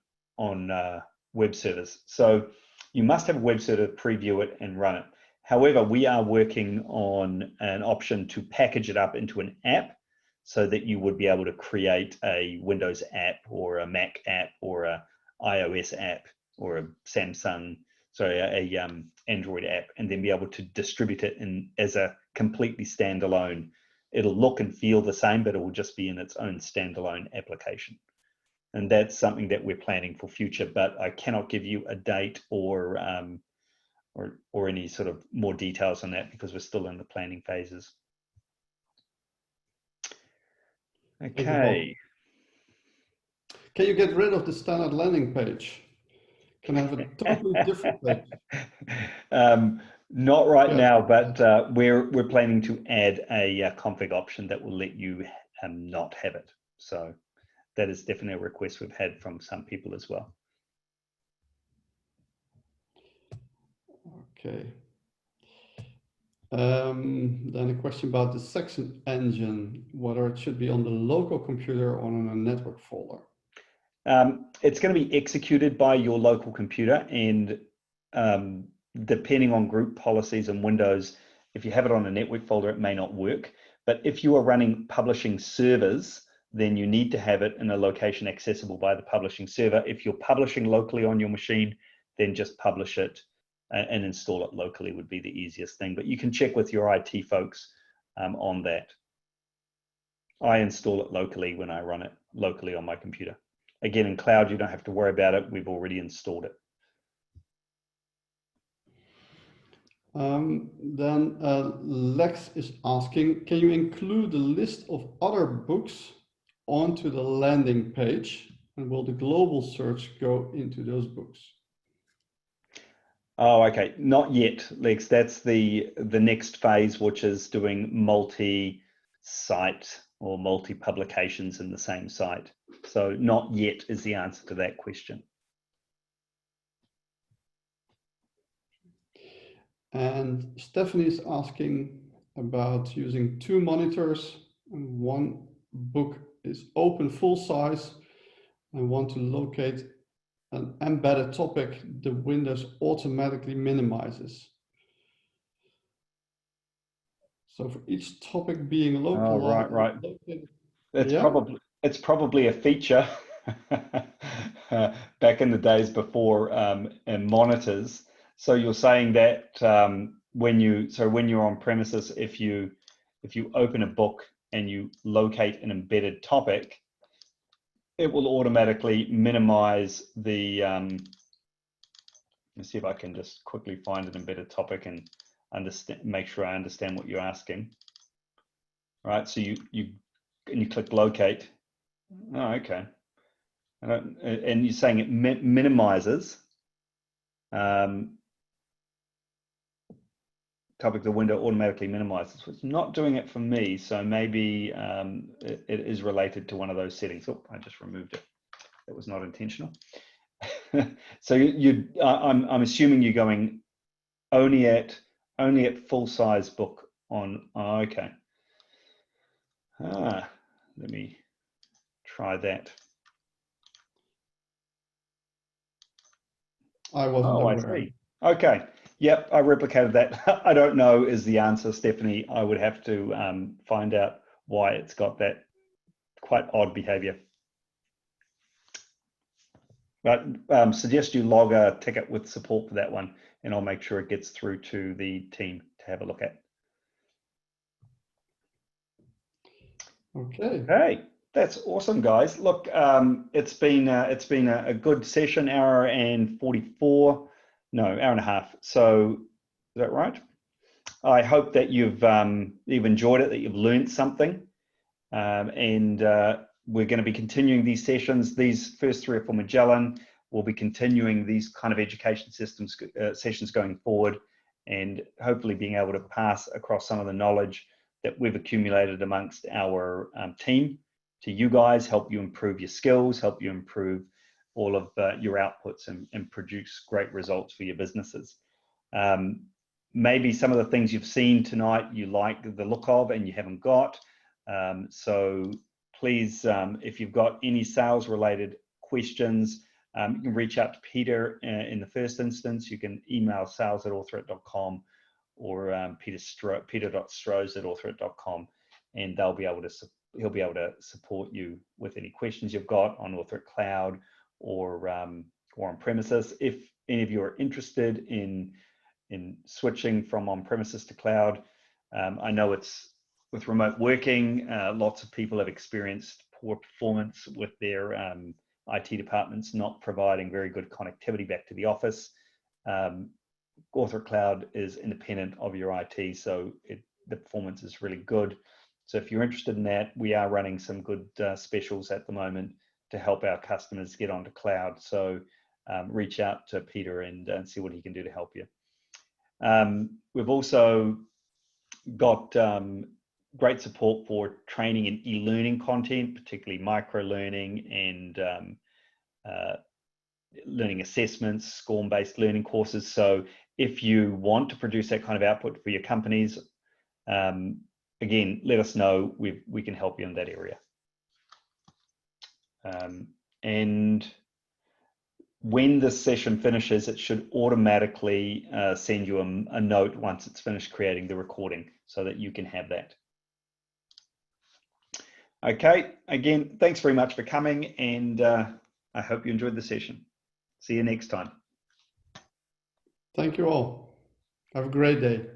web servers. So you must have a web server, preview it and run it. However, we are working on an option to package it up into an app so that you would be able to create a Windows app or a Mac app or a iOS app or a Android app, and then be able to distribute it as a completely standalone. It'll look and feel the same, but it will just be in its own standalone application. And that's something that we're planning for future, but I cannot give you a date or any sort of more details on that because we're still in the planning phases. Okay. Can you get rid of the standard landing page? Can I have a totally different page? Not right now, but we're planning to add a config option that will let you not have it. So that is definitely a request we've had from some people as well. Okay. Then a question about the section engine, whether it should be on the local computer or on a network folder. It's going to be executed by your local computer, and depending on group policies and Windows, if you have it on a network folder, it may not work. But if you are running publishing servers, then you need to have it in a location accessible by the publishing server. If you're publishing locally on your machine, then just publish it and install it locally would be the easiest thing. But you can check with your IT folks on that. I install it locally when I run it locally on my computer. Again, in cloud, you don't have to worry about it. We've already installed it. Then Lex is asking, can you include a list of other books onto the landing page? And will the global search go into those books? Oh, okay. Not yet, Lex. That's the next phase, which is doing multi-site or multi-publications in the same site. So not yet is the answer to that question. And Stephanie is asking about using 2 monitors, and one book is open full size and want to locate an embedded topic the Windows automatically minimizes. So for each topic being localized, right. It's probably a feature back in the days before monitors. So you're saying that when you're on premises, if you open a book and you locate an embedded topic, it will automatically minimize the. Let's see if I can just quickly find an embedded topic and make sure I understand what you're asking. All right, so you click locate. Oh, okay. And you're saying it minimizes topic the window automatically minimizes. So it's not doing it for me, so maybe it is related to one of those settings. Oh, I just removed it. That was not intentional. So I'm assuming you're going only at full size book on. Oh, okay. Let me try that. I wasn't aware. I see. Okay. Yep, I replicated that. I don't know is the answer, Stephanie. I would have to find out why it's got that quite odd behavior. But suggest you log a ticket with support for that one, and I'll make sure it gets through to the team to have a look at. Okay. Hey, that's awesome, guys. Look, it's been a good session, hour and 44. No, hour and a half. So is that right? I hope that you've enjoyed it, that you've learned something, and we're going to be continuing these sessions. These first 3 or 4 Magellan, we'll be continuing these kind of education systems sessions going forward, and hopefully being able to pass across some of the knowledge that we've accumulated amongst our team to you guys, help you improve your skills, help you improve all of your outputs and produce great results for your businesses. maybe some of the things you've seen tonight you like the look of and you haven't got. So please, if you've got any sales related questions, you can reach out to Peter in the first instance. You can email sales@allthreat.com or peter.strohs@allthreat.com, and he'll be able to support you with any questions you've got on Allthreat Cloud or on premises. If any of you are interested in switching from on premises to cloud, I know it's with remote working, lots of people have experienced poor performance with their IT departments not providing very good connectivity back to the office. Allthreat Cloud is independent of your IT, so the performance is really good. So if you're interested in that, we are running some good specials at the moment to help our customers get onto cloud. So reach out to Peter and see what he can do to help you. We've also got great support for training and e-learning content, particularly micro-learning and learning assessments, SCORM-based learning courses. So if you want to produce that kind of output for your companies, again, let us know. We can help you in that area. And when this session finishes, it should automatically send you a note once it's finished creating the recording so that you can have that. Okay, again, thanks very much for coming, and I hope you enjoyed the session. See you next time. Thank you all. Have a great day.